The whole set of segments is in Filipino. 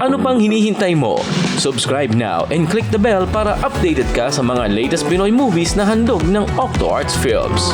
Ano pang hinihintay mo? Subscribe now and click the bell para updated ka sa mga latest Pinoy movies na handog ng Octo Arts Films.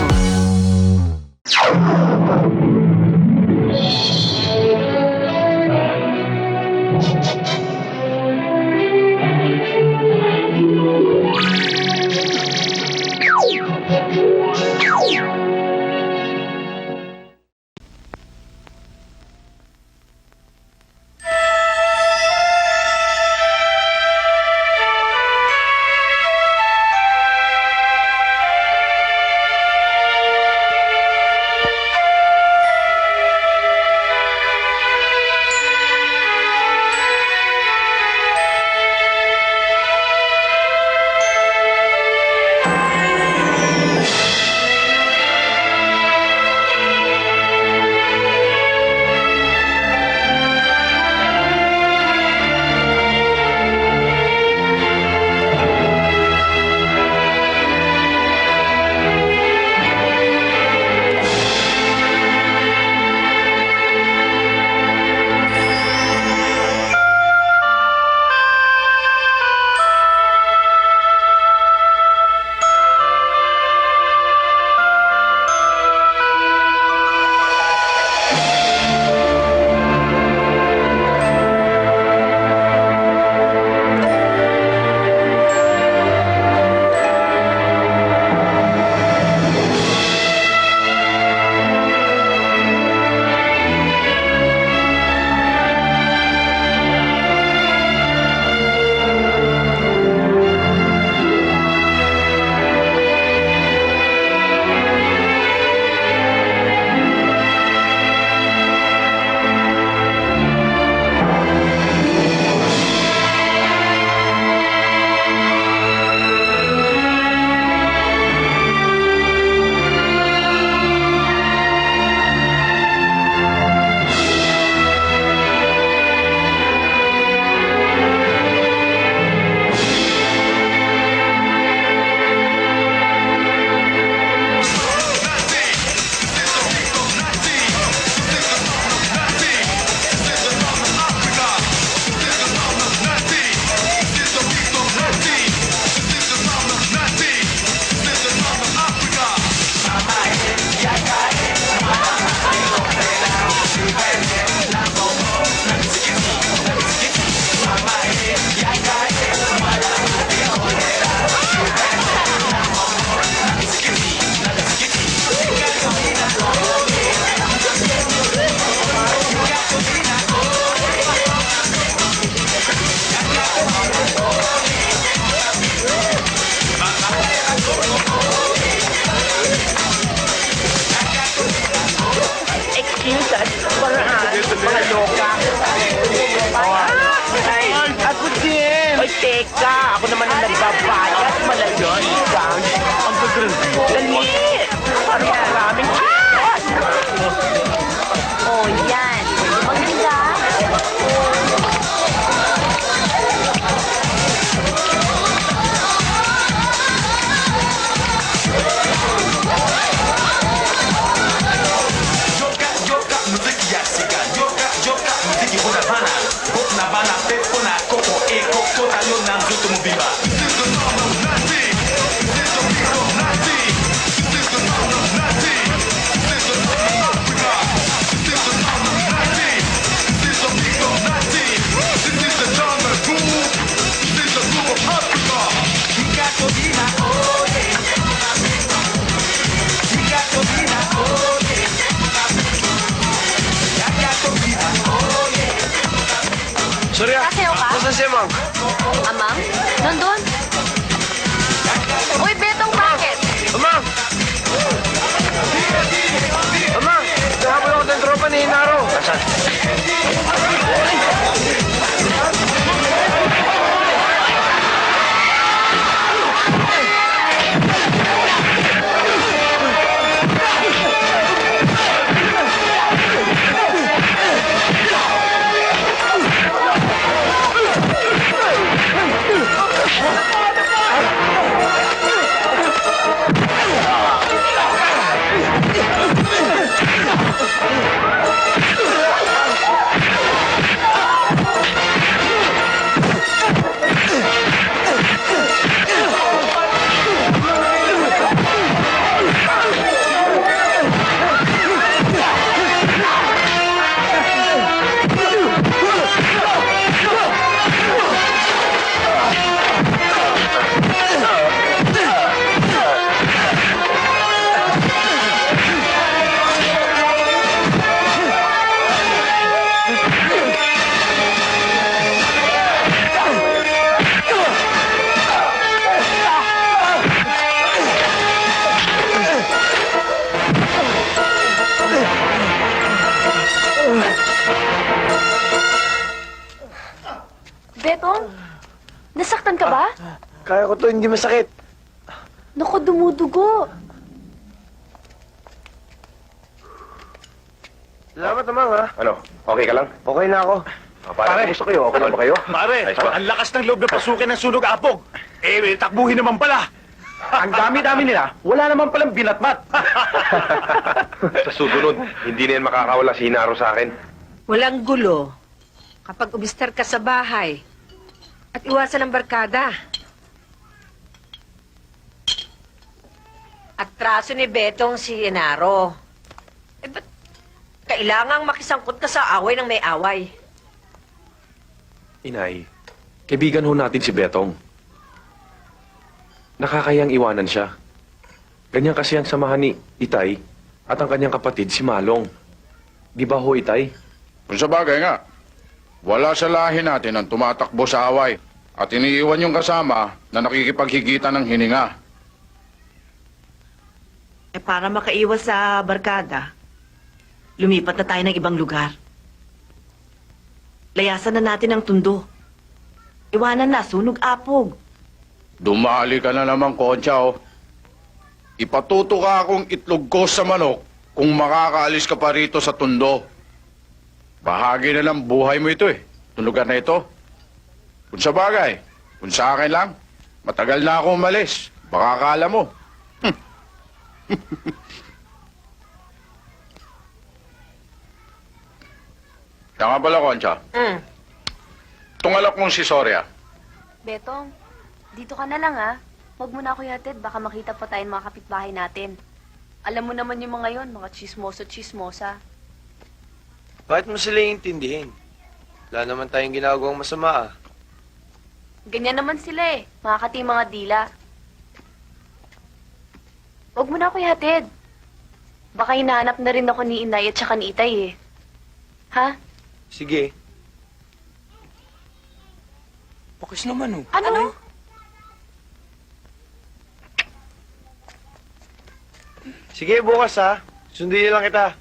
Teka, ako naman ang nagbabayad. Malayon ka. Ang pagkakal. Dali! Parang maraming Oh, yan. Maganda. Yoka, muziki ya sika. Yoka, muziki unabana. Unabana pepo na koko eko kota yo na mzuto mubimba. Surya, Kasayaw ka? nasaan si Ma'am? Ma'am? Nandun? Uy, Betong, bakit? Ma'am! Ma'am! Nahabol ako ng tropa ni Inaro. Nasaan? Oh! Betong, nasaktan ka ba? Kaya ko to, hindi masakit. Naku, dumudugo. Salamat naman, ha? Ano? Okay ka lang? Okay na ako. Pare, gusto kayo. Okay lang ba kayo? Pare, Ayos ba? ang lakas ng loob na pasukin ng sunog apog. Takbuhin naman pala. Ang dami-dami nila, wala naman palang binatmat. Sa susunod, hindi na yan makakawala si Hinaro sa akin. Walang gulo kapag umister ka sa bahay at iwasan ang barkada. Atraso ni Betong si Enaro. Ba't kailangang makisangkot ka sa away ng may away? Inay, kaibigan ho natin si Betong. Nakakayang iwanan siya. Ganyan kasi ang samahan ni Itay at ang kanyang kapatid si Malong. Di ba ho, Itay? Kung sa bagay nga, wala sa lahi natin ang tumatakbo sa away at iniiwan yung kasama na nakikipaghigitan ng hininga. Para makaiwas sa barkada, lumipat na tayo ng ibang lugar. Layasan na natin ang tundo. Iwanan na, sunog apog. Dumali ka na naman, Concha, oh. Ipatuto ka akong itlog ko sa manok kung makakaalis ka pa rito sa tundo. Bahagi na lang buhay mo ito, eh. Tulugan na ito. Kung sa bagay, kung sa akin lang, matagal na ako umalis. Baka akala mo. Tama pala, Concha. Tungalak mong si Soria. Betong, dito ka na lang ha. Huwag mo na ako yatid, baka makita pa tayong mga kapitbahay natin. Alam mo naman yung mga yon, mga chismoso-chismosa. Bakit mo sila iintindihin? Wala naman tayong ginagawang masama, ah. Ganyan naman sila eh, mga kating mga dila. Huwag mo na ako yatid. Baka hinahanap na rin ako ni Inay at saka ni Itay eh. Ha? Sige. Bakit naman, oh. Ano? Sige, bukas, ha? Sundin lang kita.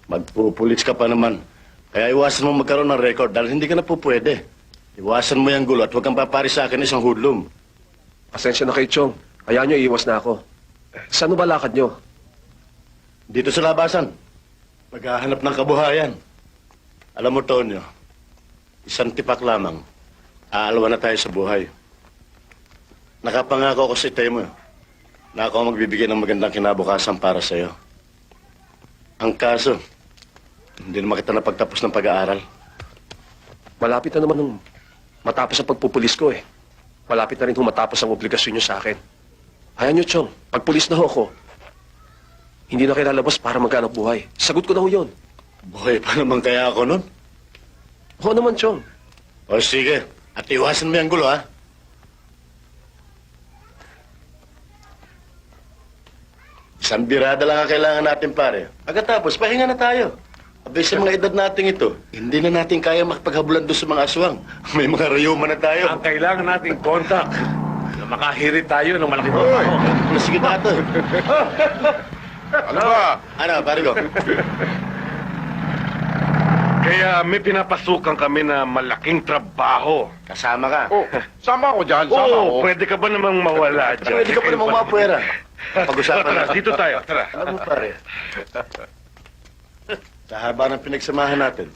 Magpupulis ka pa naman. Kaya iwasan mo magkaroon ng record dahil hindi ka na po pwede. Iwasan mo yung gulo at huwag kang papari sa akin isang hoodlum. Pasensya na kay Chong. Hayaan nyo, iwas na ako. Saan ba lakad nyo? Dito sa labasan, maghahanap ng kabuhayan. Alam mo, Tonyo, isang tipak lamang, aalawan na tayo sa buhay. Nakapangako ko si Temo na ako ang magbibigay ng magandang kinabukasan para sa'yo. Ang kaso, hindi naman kita napagtapos ng pag-aaral. Malapit na naman nung matapos ang pagpupulis ko eh. Malapit na rin matapos ang obligasyon nyo sa akin. Hayaan nyo, Chong. Pagpulis na ho ako, hindi na kayo lalabas para maghanap buhay. Sagot ko na ho yun. Buhay pa naman kaya ako nun? Oo naman, Chong. O sige, at iwasan mo yung gulo, ha? Isang birada lang ang kailangan natin, pare. Pagkatapos, pahinga na tayo. Abay, sa mga edad natin ito, hindi na natin kaya makapaghabulan doon sa mga aswang. May mga rayuma na tayo. Ang kailangan nating contact na makahirit tayo ng malaking trabaho. Sige na ito. Ano ba? Ano, pare ko? Kaya may pinapasukan kami na malaking trabaho. Kasama ka. Oh, sama ako dyan, sama ako. Oo, pwede ka ba namang mawala dyan? Pwede ka pa namang mapwera. Pag-usapan Tara, natin. dito tayo, tara. Alam mo, pare, sa haba ng pinagsamahan natin,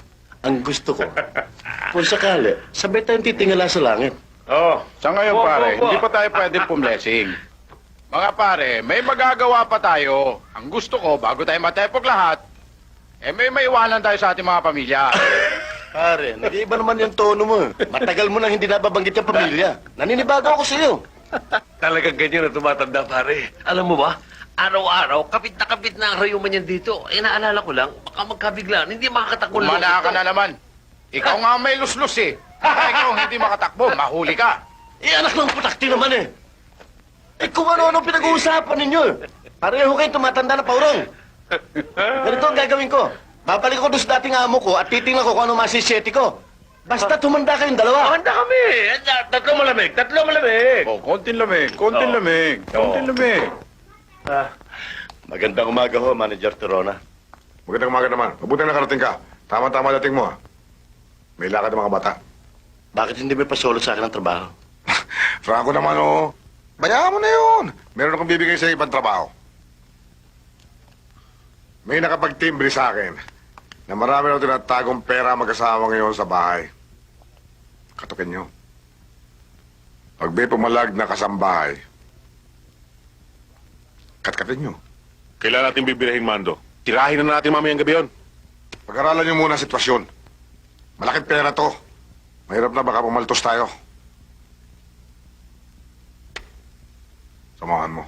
ang gusto ko, kung sakali, sabay tayong titingala sa langit. Oh, sa ngayon, Opo, pare, opo. hindi pa tayo pwede pumlesing. Mga pare, may magagawa pa tayo. Ang gusto ko, bago tayo matepok lahat, may maiwanan tayo sa ating mga pamilya. Pare, nag-iiba naman yung tono mo. Matagal mo nang hindi nababanggit yung pamilya. Naninibago ako sa'yo. Talagang ganyan na tumatanda, pare. Alam mo ba, araw-araw, kapit na ang rayuman yan dito. Eh, naalala ko lang, baka magkabiglaan, hindi makakatakbo lang. Umana ka na naman. Ikaw nga may luslus eh. Kaya ikaw hindi makatakbo, mahuli ka. Eh, anak ng putakti naman eh. Eh, kung ano-ano pinag-uusapan ninyo. Pareho kayo tumatanda na paurong. Ganito ang gagawin ko. Babalik ako doon sa dating amo ko at titingnan ko kung ano masisiyete ko. Basta tumanda kayong dalawa. Handa kami! Tatlo malamig! Tatlo malamig! Oh, konting lamig, konting lamig, konting lamig. Magandang umaga ho, Manager Torona. Magandang umaga naman. Mabuti nakarating ka. Tama-tama dating mo, ah. May lakad ng mga bata. Bakit hindi may pasolo sa akin ng trabaho? Franco naman, oh. Bayaan mo na yun. Meron akong bibigay sa ibang trabaho. May nakapagtimbre sa akin na marami na tinatagong pera mag-asawa ngayon sa bahay. Katukin nyo. Pag may pumalag na kasambahay, katkatin nyo. Kailan natin bibilihin, Mando? Tirahin na natin mamayang gabi yun. Pag-aralan nyo muna ang sitwasyon. Malaking pera to. Mahirap na baka pumaltos tayo. Samahan mo.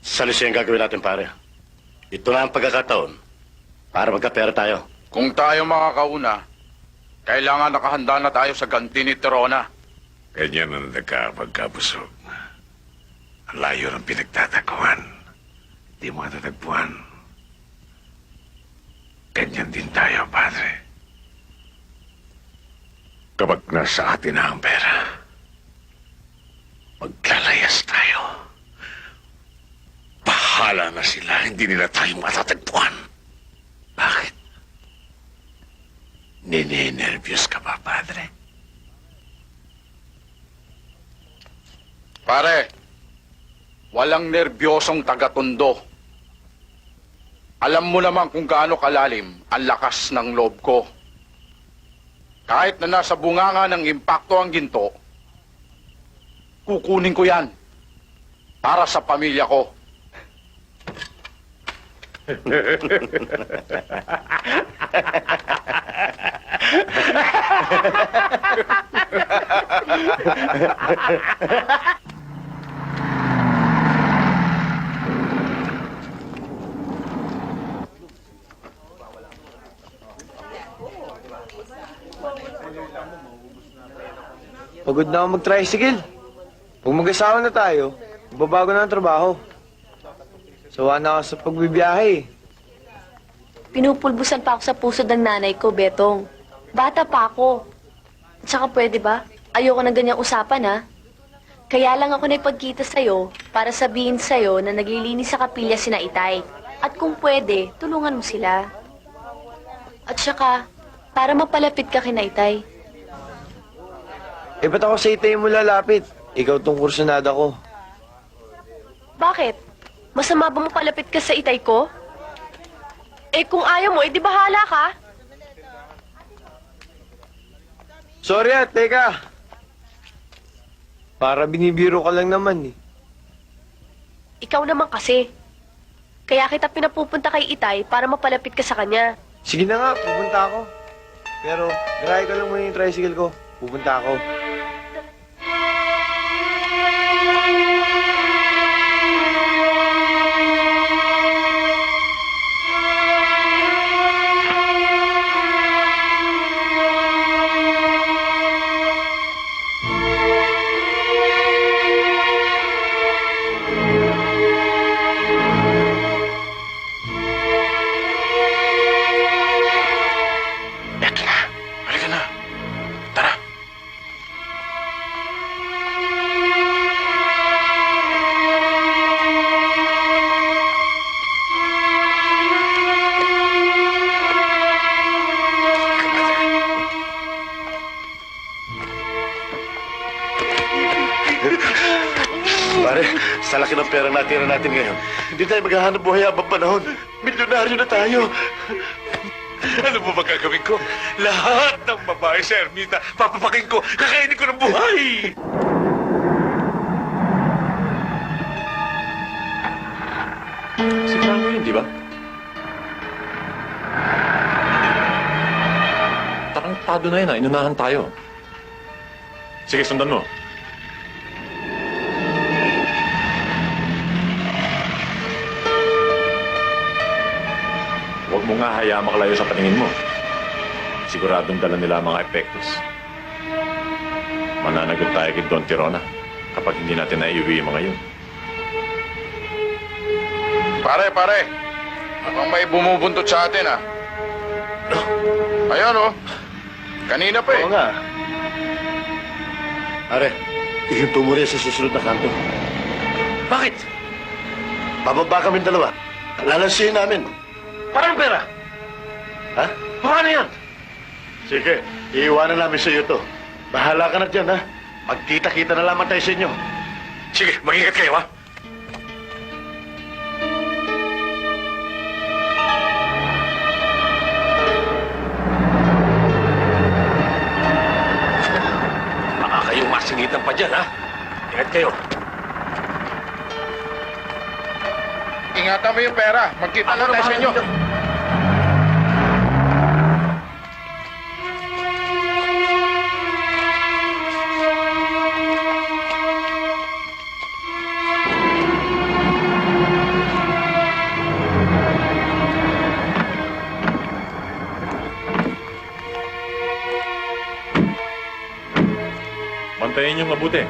Salisi ang gagawin natin, pare. Ito na ang pagkakataon para magkapera tayo. Kung tayo makakauna, kailangan nakahanda na tayo sa ganti ni Terona. Ganyan ang nagkapagkabusog. Ang layo ng pinagtatakuan. Di mo matatagpuan. Ganyan din tayo, Padre. Kapag nasa atin na ang pera, maglalayas tayo. Bahala na sila, hindi nila tayo matatagpuan. Bakit? Nininervyos ka ba, Padre? Pare, walang nerbyosong taga-Tondo. Alam mo naman kung gaano kalalim ang lakas ng loob ko. Kahit na nasa bunganga ng impakto ang ginto, kukunin ko yan para sa pamilya ko. Pagod na ako mag-tricycle. Pag mag-asawa na tayo, babago na ang trabaho. Sawa na ako sa pagbibiyahe. Pinupulbusan pa ako sa puso ng nanay ko, Betong. Bata pa ako. At saka pwede ba? Ayoko na ganyang usapan, ha? Kaya lang ako naipagkita sa'yo para sabihin sa'yo na naglilinis sa kapilya sina Itay. At kung pwede, tulungan mo sila. At saka, para mapalapit ka kina Itay. Eh, ba't ako sa itay mo lalapit? Ikaw tong kursunada ko. Bakit? Masama ba mapalapit ka sa Itay ko? Eh kung ayaw mo, edi bahala ka. Sorry, teka. Para binibiro ka lang naman, eh. Ikaw naman kasi. Kaya kita pinapupunta kay Itay para mapalapit ka sa kanya. Sige na nga, pupunta ako. Pero, garahe ka lang muna yung tricycle ko. Pupunta ako. Eto na. Halika na. Tara. Pare, sa laki ng pera natira natin ngayon, hindi tayo maghahanap buhay habang panahon. Milyonaryo na tayo. Ano mo ba gagawin ko? Lahat ng babae sa Ermita, papapakin ko, kakainin ko ng buhay! Si Franco yun, di ba? Tarantado na yun, inunahan tayo. Sige, sundan mo. Huwag mo nga hayaan makalayo sa paningin mo. Siguradong dala nila ang mga epektos. Mananagot tayo kay Don Tirona kapag hindi natin naiuwi yung mga yun. Pare, habang may bumubuntot sa atin, ah. Ayun, oh. Kanina pa, eh. Oo nga. Pare, ihinto mo rin sa susunod na kanto. Bakit? Bababa kami dalawa. Lalansihin namin. Paano pera? Ha? Paano yan? Sige, iiwanan namin sa iyo to. Bahala ka na dyan, ha? Magkita-kita na lamang tayo sa inyo. Sige, mag-ingat kayo, ha? Baka kayong masingitan pa dyan, ha? Ingat kayo. Ingatan mo yung pera. Magkita na tayo sa inyo. Bantayan niyo mabuti.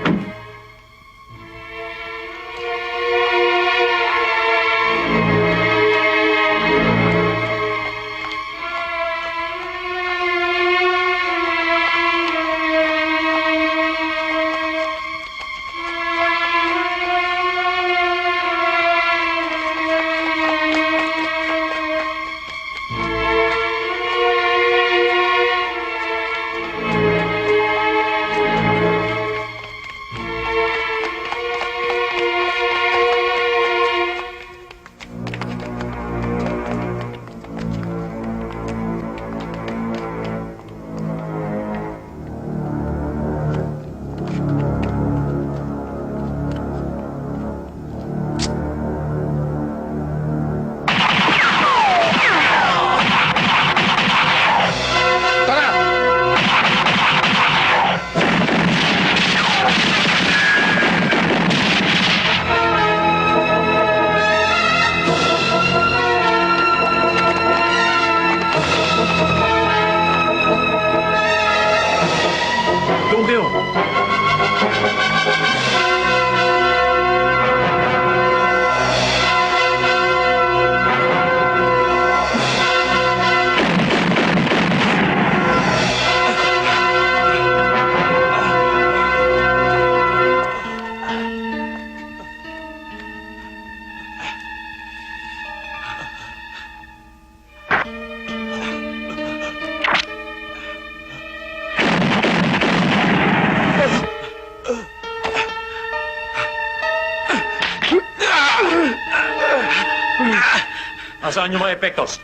Nasaan yung mga epektos?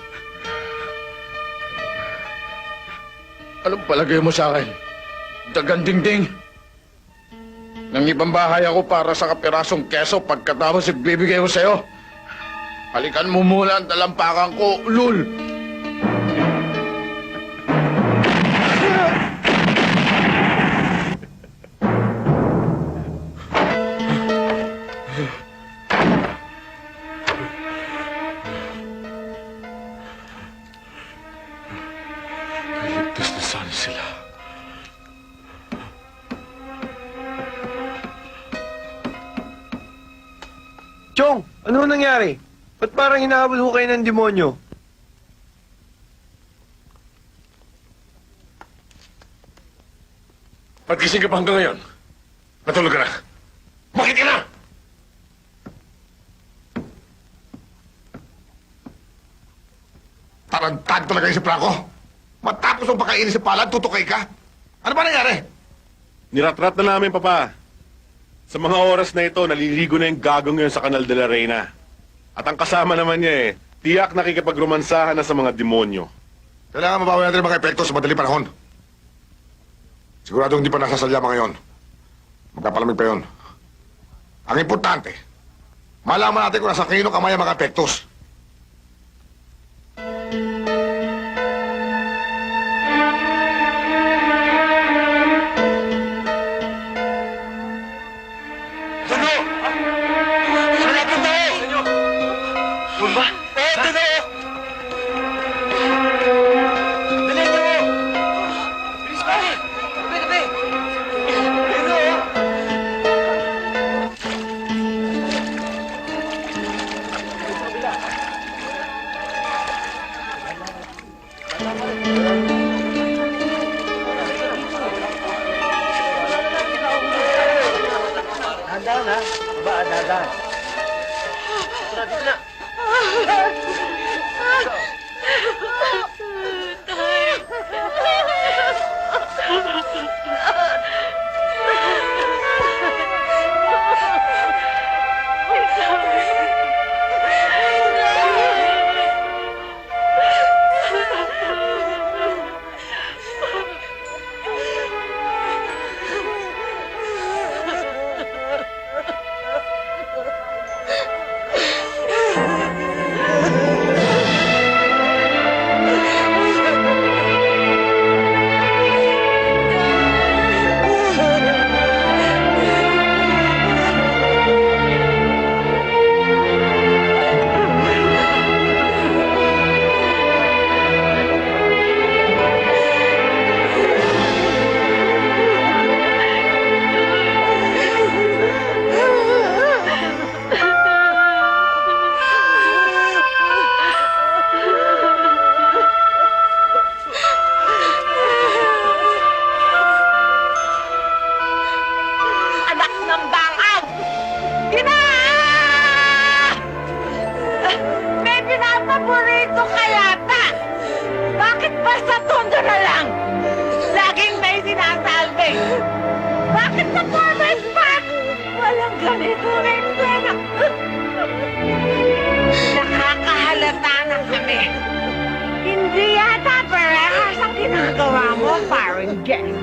Anong palagay mo sa akin? Dagan dingding. Nang ibang bahay ako para sa kapirasong keso pagkatapos ibibigay ko sa'yo. Halikan mo muna ang talampakan ko, Lul. Ligtas na sana sila. Chong, ano nangyari? Ba't parang hinahabol ho kayo ng demonyo? Ba't gising ka pa hanggang ngayon? Natulog ka na. Bakit ka na? Tarantad talaga yung si Franco. Matapos ang pakainin sa palad, tutukay ka. Ano ba nangyari? Niratrat na namin, Papa. Sa mga oras na ito, naliligo na yung gagong yun sa Canal de la Reina. At ang kasama naman niya tiyak nakikipagromansahan na sa mga demonyo. Kailangan mabawi natin ang mga epekto sa madaling panahon. Sigurado hindi pa nasasalya mga yon. Magpapalamig pa yon. Ang importante, malaman natin kung nasa kanino kamay ang mga epektos. It's a farmer's park! Walang ganito na eksena. Nakakahalata na kami. Hindi yata parehas ang ginagawa mo, parang guest.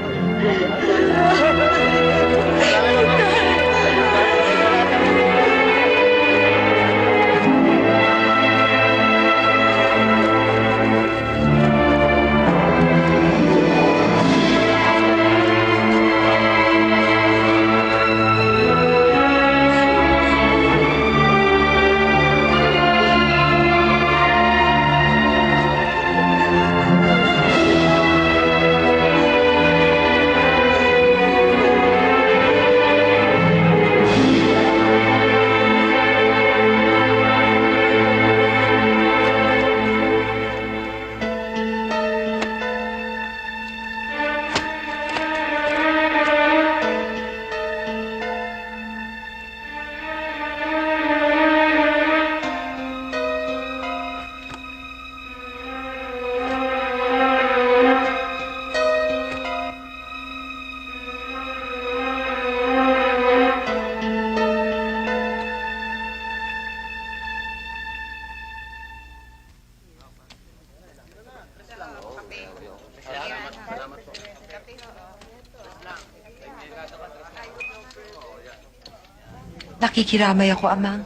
Nakikiramay ako, Amang.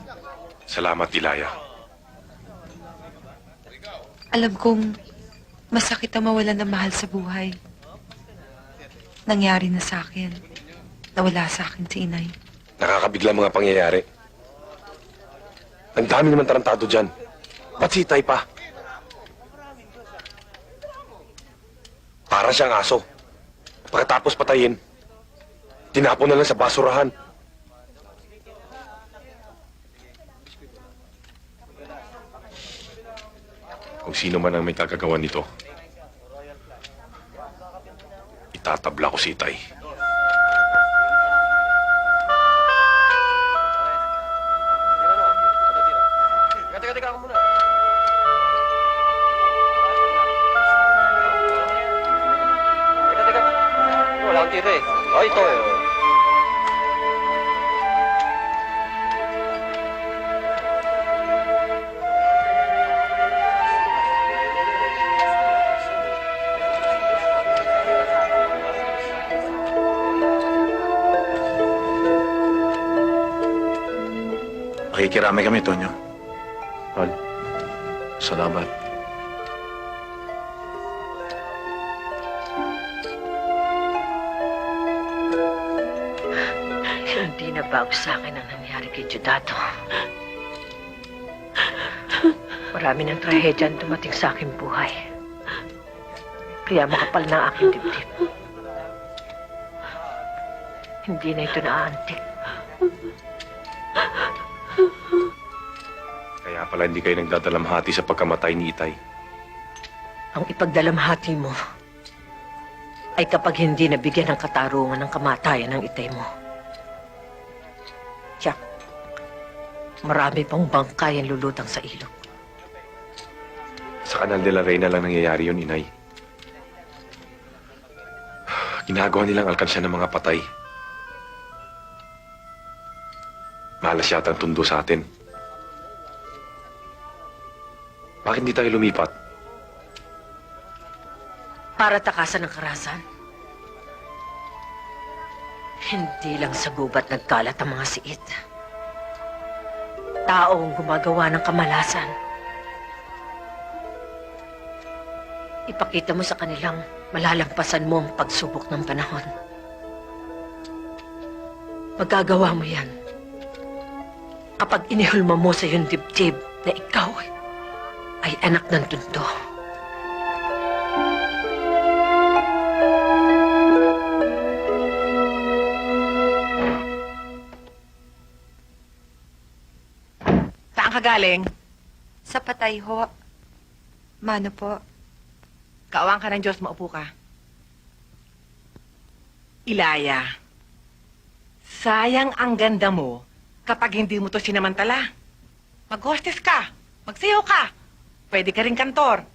Salamat, Ilaya. Alam kong masakit ang mawalan ng mahal sa buhay. Nangyari na sa akin. Nawala sa akin si Inay. Nakakabigla mga pangyayari. Ang dami naman tarantado dyan. Ba't si Itay pa? Para siyang aso. Pagkatapos patayin, tinapon na lang sa basurahan. Kung sino man ang may kagagawa nito, itatabla ko si Itay. Teka ka muna. Teka. Wala akong tira eh. O, ito eh. Makikiramay kami, Tonyo. Tol, salamat. Hindi na bago sa akin ang nangyari kay Judato. Marami ng trahedya ang dumating sa aking buhay. Kaya makapal na ang aking dibdib. Hindi na ito naaantik. Kaya pala hindi kayo nagdadalamhati sa pagkamatay ni Itay. Ang ipagdalamhati mo ay kapag hindi nabigyan ng katarungan ng kamatayan ng itay mo. Tiyak, marami pang bangkay ang lulutang sa ilog. Sa Canal de la Reina lang nangyayari yun, Inay. Ginagawa nilang alkansya ng mga patay. Malas yata ang tundo sa atin. Bakit hindi tayo lumipat? Para takasan ng karahasan. Hindi lang sa gubat nagkalat ang mga siit. Taong gumagawa ng kamalasan. Ipakita mo sa kanilang malalampasan mo ang pagsubok ng panahon. Magagawa mo yan kapag inihulma mo sa iyong dibdib na ikaw ay anak ng tundo. Saan ka galing? Sa patay ho. Mano po? Kaawang ka ng Diyos, maupo ka. Ilaya, sayang ang ganda mo kapag hindi mo to sinamantala. Mag-hostess ka, magsayaw ka, pwede ka rin kantor.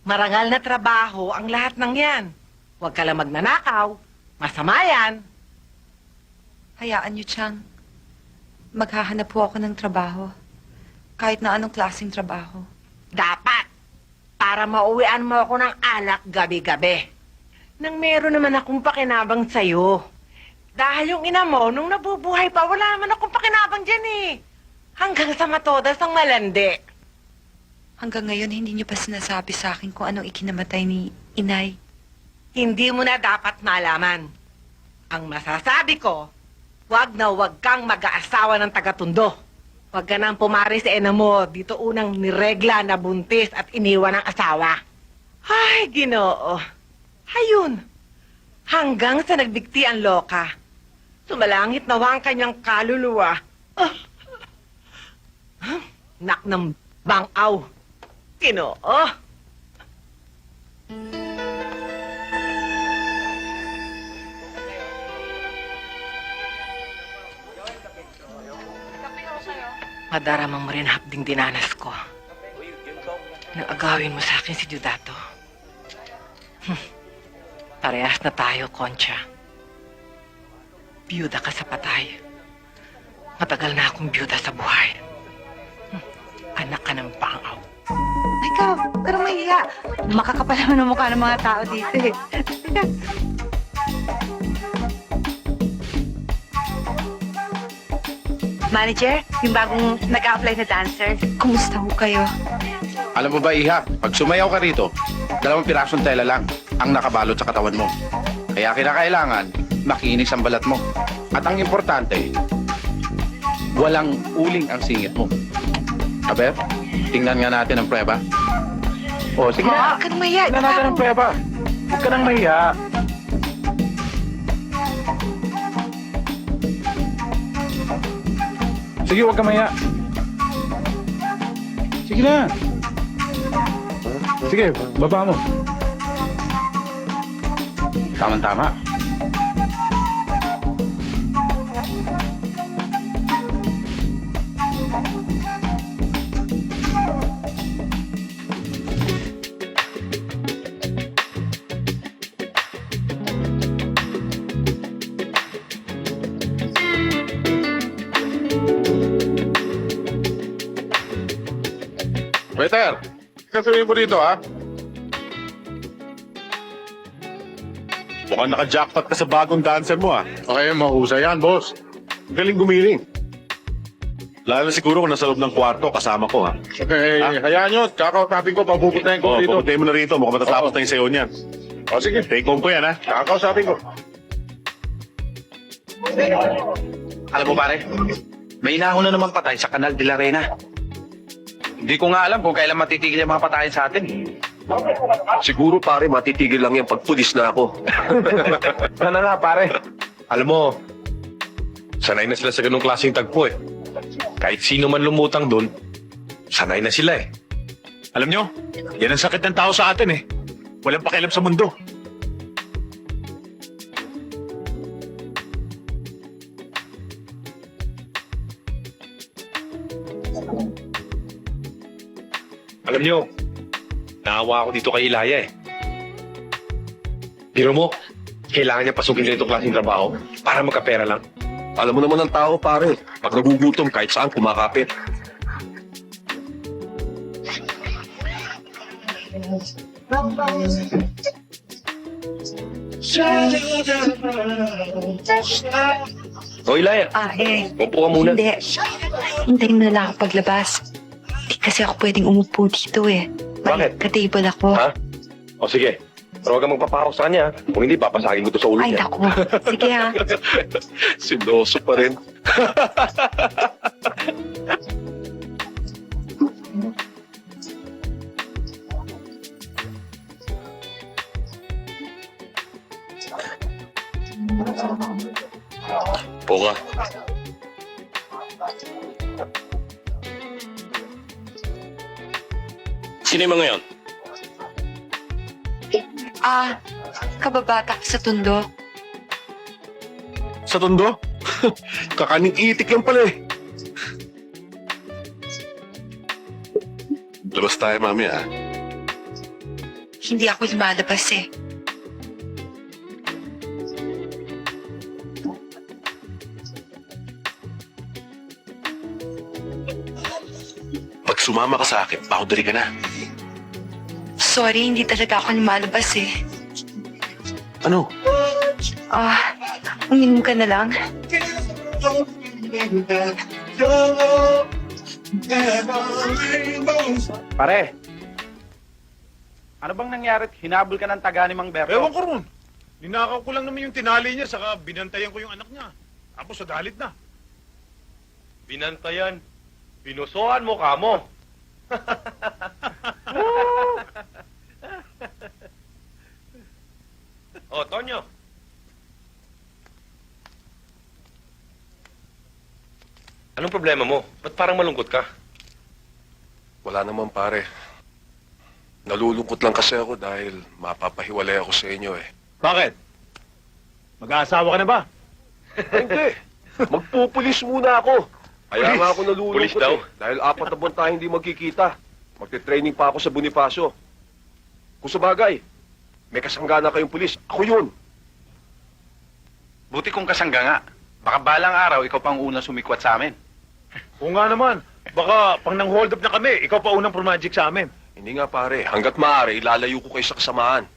Marangal na trabaho ang lahat ng yan. Huwag ka lang magnanakaw, masama yan. Hayaan niyo, Chang. Maghahanap po ako ng trabaho. Kahit na anong klaseng trabaho. Dapat. Para mauwian mo ako ng alak gabi-gabi. Nang meron naman akong pakinabang sa'yo. Dahil yung ina mo, nung nabubuhay pa, wala naman akong pakinabang dyan eh. Hanggang sa matodas ang malandi. Hanggang ngayon, hindi niyo pa sinasabi sa akin kung anong ikinamatay ni Inay. Hindi mo na dapat malaman. Ang masasabi ko, wag na wag kang mag-aasawa ng taga-Tondo. Wag ka nang pumari sa ina mo. Dito unang niregla na buntis at iniwan ng asawa. Ay, Ginoo. Hayun. Hanggang sa nagbigti ang loka. Sumalangit nawa ang kanyang kaluluwa. Nak ng bangaw. Ginoo. Madaramang mo rin hapding dinanas ko. Nang agawin mo sa akin si Diodato. Parehas na tayo, Concha. Biyuda ka sa patay. Matagal na akong biyuda sa buhay. Anak ka ng pangaw. Ikaw, pero mahiya. Makakapal naman ang mukha ng mga tao dito eh. Manager, yung bagong nag-a-apply na dancer. Kumusta ho kayo? Alam mo ba, Iha, pag sumayaw ka rito, 2 pirasong tela lang ang nakabalot sa katawan mo. Kaya kinakailangan, makinis ang balat mo. At ang importante, walang uling ang singit mo. Aber, tingnan nga natin ang prueba. O, sige na. Huwag ka nang mahiya. Tingnan natin ang prueba. Huwag ka nang mahiya. Sige, huwag ka mahiya. Sige na. Sige, baba mo. Tama-tama. Waiter, kasuhin mo dito, ha? Mukhang naka-jackpot ka sa bagong dancer mo, ah. Okay, mahusay yan, boss. Galing gumiling. Lalo na siguro kung nasa loob ng kwarto, kasama ko, ha. Okay, hayaan nyo. Kakausapin ko, pabubutahin ko Oo, dito. pupuntahin mo na rito. Mukhang matatapos na yung sayo niyan. O, sige. Take home ko yan, ha. Kakausapin ko. Alam mo pare, may inahon na naman patay sa Canal de la Reina. Hindi ko nga alam kung kailan matitigil yung mga patayan sa atin. Siguro pare, matitigil lang yan pag pulis na ako. Ano nga pare? Alam mo, sanay na sila sa ganung klaseng tagpo eh. Kahit sino man lumutang doon, sanay na sila eh. Alam nyo, yan ang sakit ng tao sa atin, eh. Walang pakialam sa mundo. Alam nyo, naawa ako dito kay Ilaya eh. Biro mo, kailangan niya pasukin ganitong klaseng trabaho para magkapera lang. Alam mo naman ang tao pare, pag nagugutom kahit saan kumakapit. O Ilaya, upo ka muna. Hindi. Hintayin mo na lang ako paglabas. Hindi kasi ako pwedeng umupo dito eh. Bakit? Ka-table ako. Ha? O sige, pero huwag kang magpapakaw sa kanya. Kung hindi, papasagin ko to sa ulo Ay, niya. naku. Sige ha. Siloso pa rin. Poka. Sino yung mga yun? Kababata ko sa Tondo. Sa Tondo? Kakaning itik lang pala eh. Labas tayo, mami, ah. Hindi ako lumalabas eh. sumama ka sa akin, boundary ka na. Sorry, hindi talaga ako lumalabas eh. Ano? Uminom ka na lang. Pare, ano bang nangyari? Hinabol ka ng taga ni Mang Berto? Ewan ko ron. Ninakaw ko lang naman yung tinali niya, saka binantayan ko yung anak niya. Tapos sa dalit na. Binantayan. Pinusuhan mo ka mo. Oh, Tonyo. Anong problema mo? Ba't parang malungkot ka? Wala naman pare. Nalulungkot lang kasi ako dahil mapapahiwalay ako sa inyo eh. Bakit? Mag-aasawa ka na ba? Hindi. Magpupulis muna ako. Kaya nga ako nalulungkot Pulis daw? Dahil 4 na buwan tayo hindi magkikita. Magte-training pa ako sa Bonifacio. Kung sa bagay, may kasanggana kayong pulis. Ako yun. Buti kung kasangga nga. Baka balang araw, ikaw pang unang sumikwat sa amin. Oo nga naman. Baka pang nang hold up na kami, ikaw pa unang pumagic sa amin. Hindi nga pare. Hanggat maaari, ilalayo ko kayo sa kasamaan.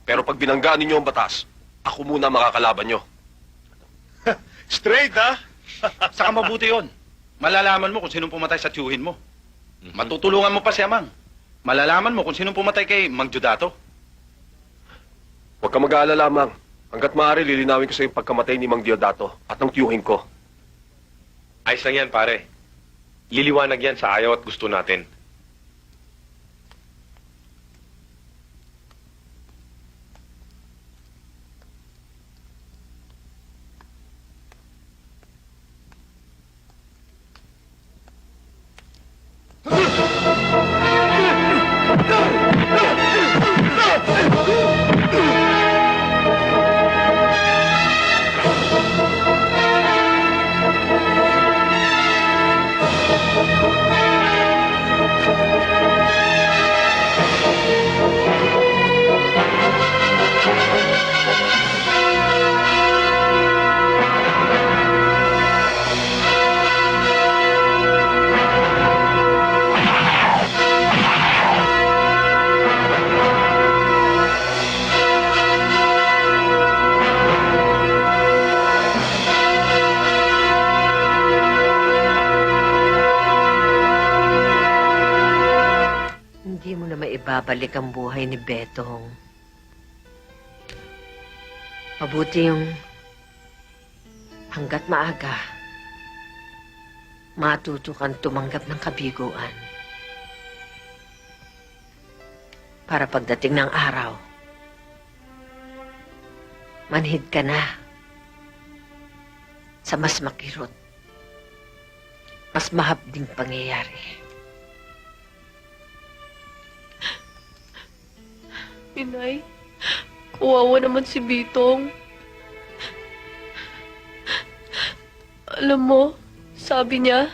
Pero pag binanggaan ninyo ang batas, ako muna makakalaban nyo. Straight, ha? Saka mabuti yon. Malalaman mo kung sinong pumatay sa tiyuhin mo. Matutulungan mo pa si Amang. Malalaman mo kung sinong pumatay kay Mang Judato. Huwag ka mag-aalala, Mang. Hanggat maaari, lilinawin ko sa yung pagkamatay ni Mang Diodato at ng tiyuhin ko. Ayos lang yan, pare. Liliwanag yan sa ayaw at gusto natin. Hindi mo na maibabalik ang buhay ni Betong. Mabuti yung hanggat maaga, matuto kang tumanggap ng kabiguan. Para pagdating ng araw, manhid ka na sa mas makirot, mas mahabding pangyayari. Inay, kawawa naman si Bitong. Alam mo, sabi niya,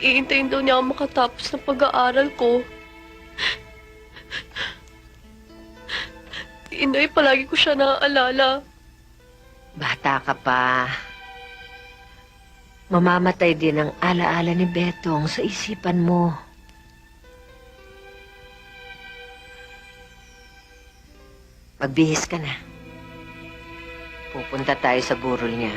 iintayin daw niya ako makatapos ng pag-aaral ko. Inay, palagi ko siya naaalala. Bata ka pa. Mamamatay din ang alaala ni Betong sa isipan mo. Magbihis ka na. Pupunta tayo sa burol niya.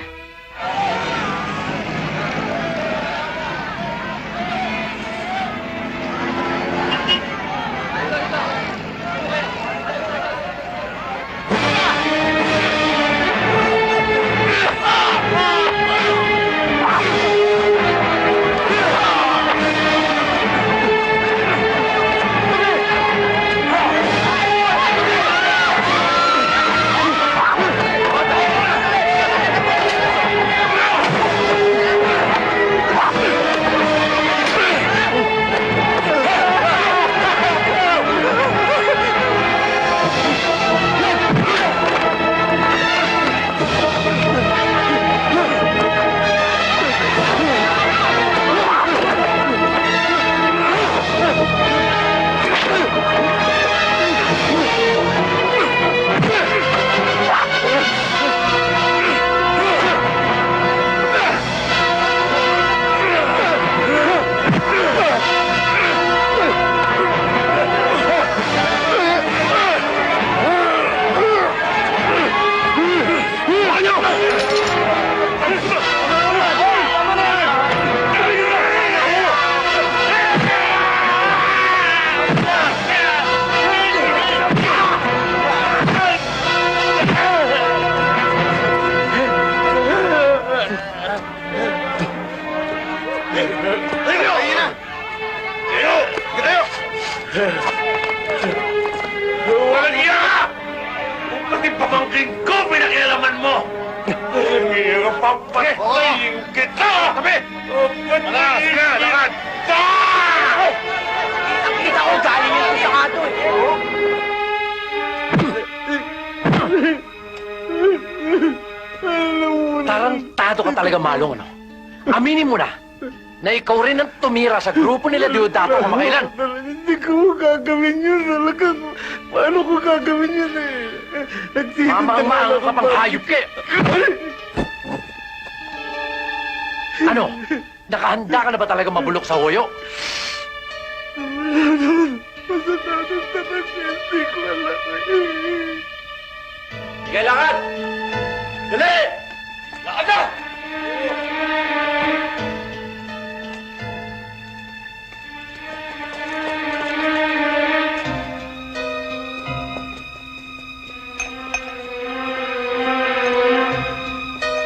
mo! Papatayin kita! Tabi! Wala, sige, lakad! Nakita ko galing yung sa kato eh. Tarantado ka talaga, Malong, ano? Aminin mo na ikaw rin ang tumira sa grupo nila Deodato kamakailan. Hindi ko gagawin yun. Talagang, paano ko gagawin yun eh? Mamang-maang ka pang hayop ka. Ano? Nakahanda ka na ba talaga mabulok sa hoyo? Masananan talaga. Hindi ko alam. Sige, lakad! Dali! Lakad na!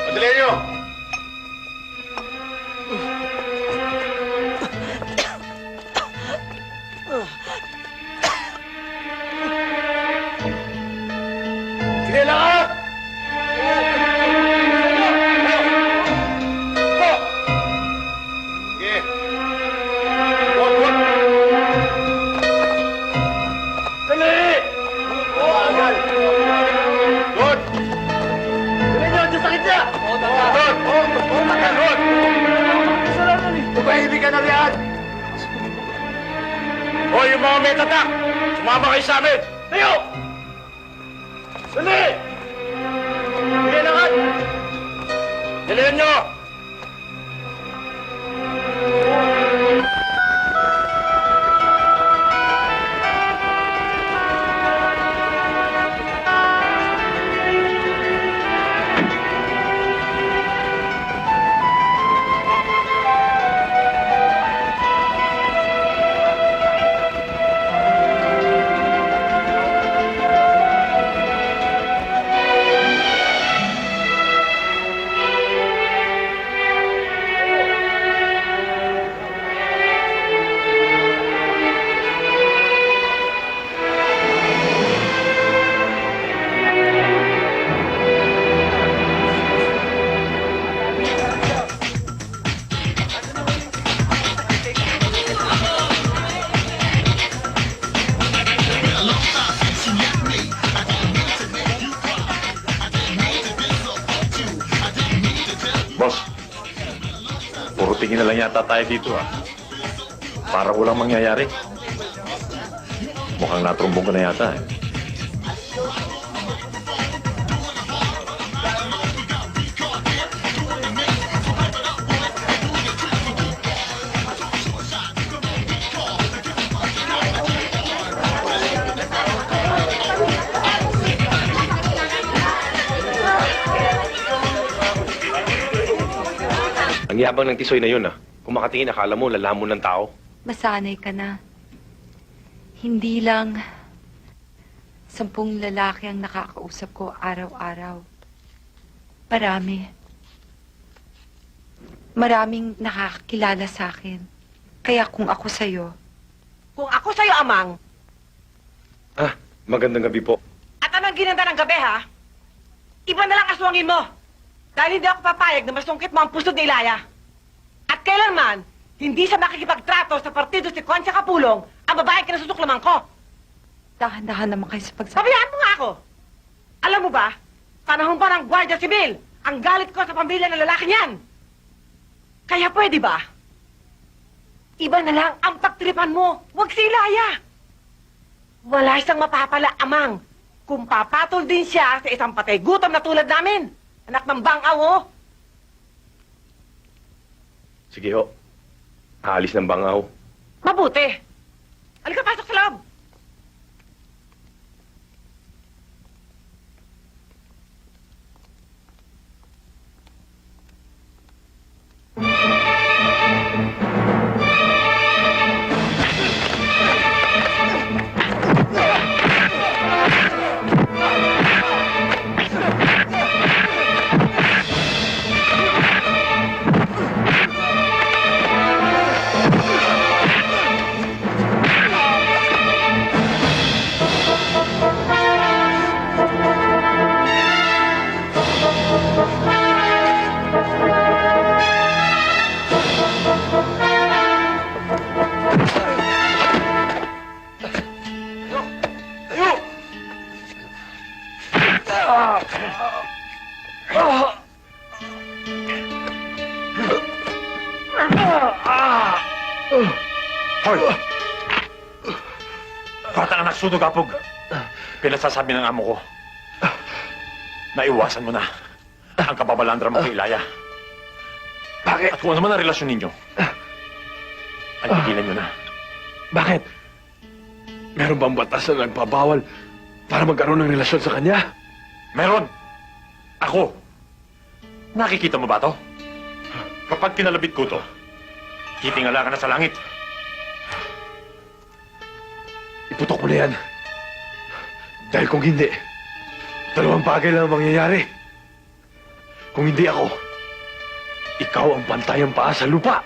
Madali nyo! Sige, lakad! Sige. Wag, wag! Dali! Good! Dali nyo, dyan sakit niya! Good! Good! Tumahimik ka na riyan! Hoy, yung mga may tatak! Sumama kayo sa amin! Tayo! Dali! Sige, lakad! Dalihan nyo! Boss, puro tingin na lang yata tayo dito ah. Parang walang mangyayari. Mukhang natrumbong ka na yata eh. Ang yabang ng tisoy na yun, ah. Kung makatingin, akala mo, lalamon ng tao. Masanay ka na. Hindi lang 10 lalaki ang nakakausap ko araw-araw. Marami. Maraming nakakakilala sa akin. Kaya kung ako sa'yo, Kung ako sa'yo, Amang, Magandang gabi po. at anong ginanda ng gabi, ha? Iba na lang aswangin mo. Dahil hindi ako papayag na masungkit mo ang puso ni Ilaya. At kailanman, hindi siya makikipagtrato sa partido si Concha Capulong ang babae kinasusuklaman ko. dahan-dahan naman kayo sa pagsabi. Pabayaan mo nga ako. Alam mo ba, panahon pa ng Guardia Civil, ang galit ko sa pamilya ng lalaki niyan. Kaya pwede ba? Iba na lang ang pagtripan mo. Huwag si Ilaya. Wala siyang mapapala, Amang. Kung papatol din siya sa isang patay gutom na tulad namin. Anak ng bangaw, oh. Sige ho. Aalis ng bangaw. Mabuti. Halika, pasok sa loob. Hoy! Bata na nagsunog, Apog. Pinasasabi ng amo ko. Naiwasan mo na ang kababalandra mo kay Ilaya. Bakit? At kung ano man ang relasyon ninyo, ay tigilan nyo na. Bakit? Meron bang batas na nagbabawal para magkaroon ng relasyon sa kanya? Meron! Ako! Nakikita mo ba to? Kapag kinalabit ko to, titingala ka na sa langit. Iputok mo na yan. Dahil kung hindi, dalawang bagay lang ang mangyayari. Kung hindi ako, ikaw ang bantayang paa sa lupa.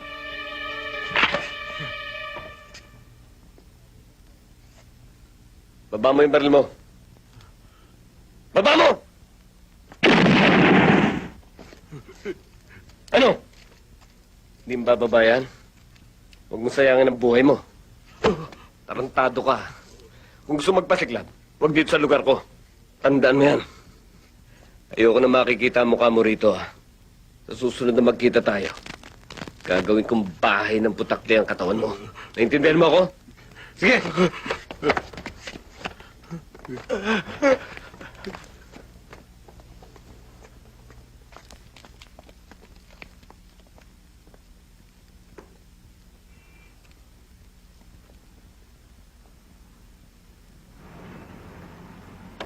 Baba mo yung baril mo. Baba mo! Ano? Hindi mo bababa yan? Huwag mo sayangin ang buhay mo. Tarantado ka. Kung gusto magpasiklab, huwag dito sa lugar ko. Tandaan mo yan. Ayoko na makikita ang mukha mo rito, ha. Sa susunod na magkita tayo, gagawin kong bahay ng putakli ang katawan mo. Naintindihan mo ako? Sige!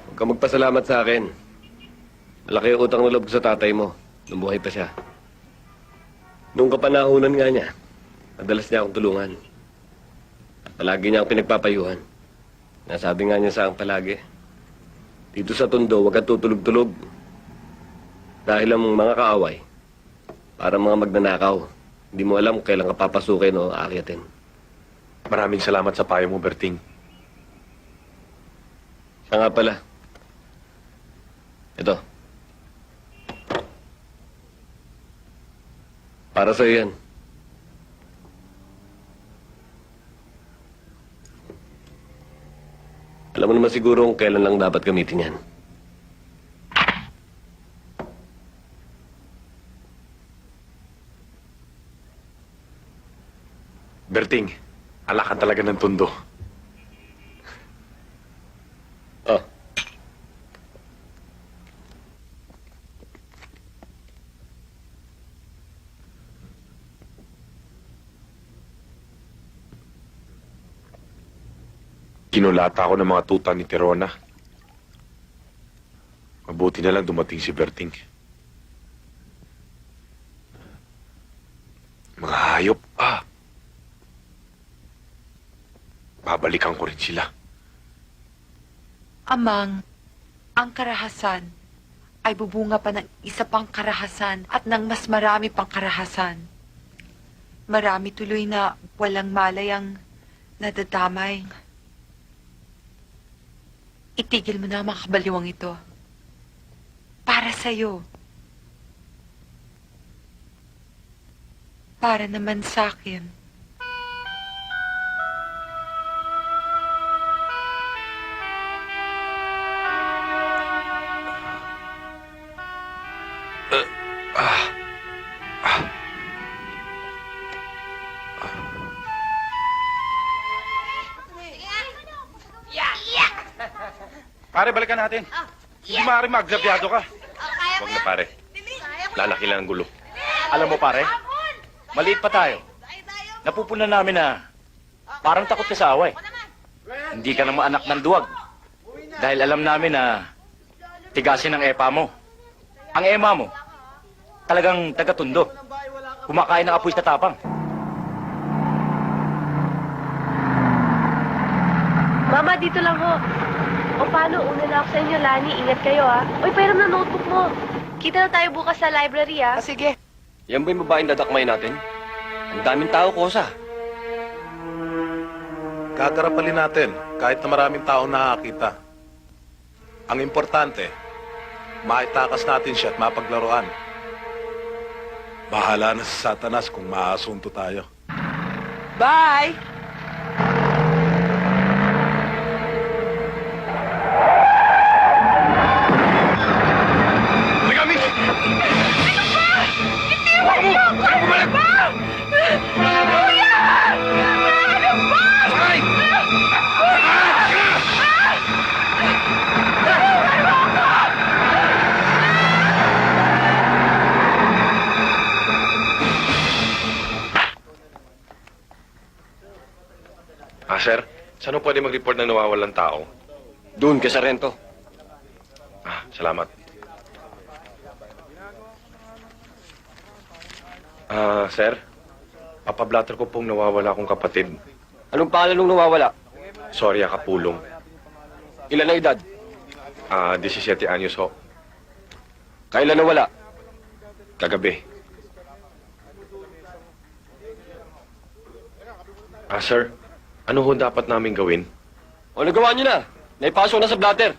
Huwag kang magpasalamat sa akin. Malaki ang utang na loob sa tatay mo nung buhay pa siya. Nung kapanahunan nga niya, madalas niya akong tulungan. Palagi niya akong pinagpapayuhan. Nasabi nga niya sa akin palagi, dito sa Tondo, huwag kang tutulog-tulog. Dahil ang mga kaaway, para mga magnanakaw, hindi mo alam kung kailan ka papasukin o aakyatin. Maraming salamat sa payo mo, Berting. Siya nga pala. Ito. Para sa'yo yan. Alam mo naman siguro kung kailan lang dapat gamitin yan. Berting, alakan talaga ng Tondo. Oh. Kinulata ako ng mga tuta ni Tirona. Mabuti na lang dumating si Berting. Mga hayop, babalikan ko rin sila. Amang, ang karahasan ay bubunga pa ng isa pang karahasan at ng mas marami pang karahasan. Marami tuloy na walang malay ang nadadamay. Itigil mo na ang mga kabaliwang ito. Para sa'yo. Para naman sa'kin. Pare, balikan natin. Hindi maaari magzabyado ka. Huwag na pare. Lalaki lang ang gulo. Alam mo pare, maliit pa tayo. Napupunan namin na parang takot ka sa away. Hindi ka naman anak ng duwag. Dahil alam namin na tigasin ang epa mo. Ang ema mo, talagang taga-Tondo. Kumakain ng apoy sa tapang. Mama, dito lang ho. O paano, una na ako sa inyo, Lani. Ingat kayo, ha? Uy, pairam na notebook mo. Kita na tayo bukas sa library, ha? Sige. Yan ba yung babaeng dadakmay natin? Ang daming tao, Kosa. Gagarapalin natin kahit na maraming tao nakakita. Ang importante, maitakas natin siya at mapaglaruan. Bahala na sa Satanas kung maasunto tayo. Bye! Saan pwede mag-report ng nawawalang tao? Doon, kay Sarento. Salamat. Sir, papablatter ko pong nawawala akong kapatid. Anong pangalan nung nawawala? Sorry, Kapulong. Ilan na edad? 17 anyos ho. Kailan nawala? Kagabi. Sir, ano ho dapat namin gawin? O nagawa nyo na. Naipasok na sa blatter.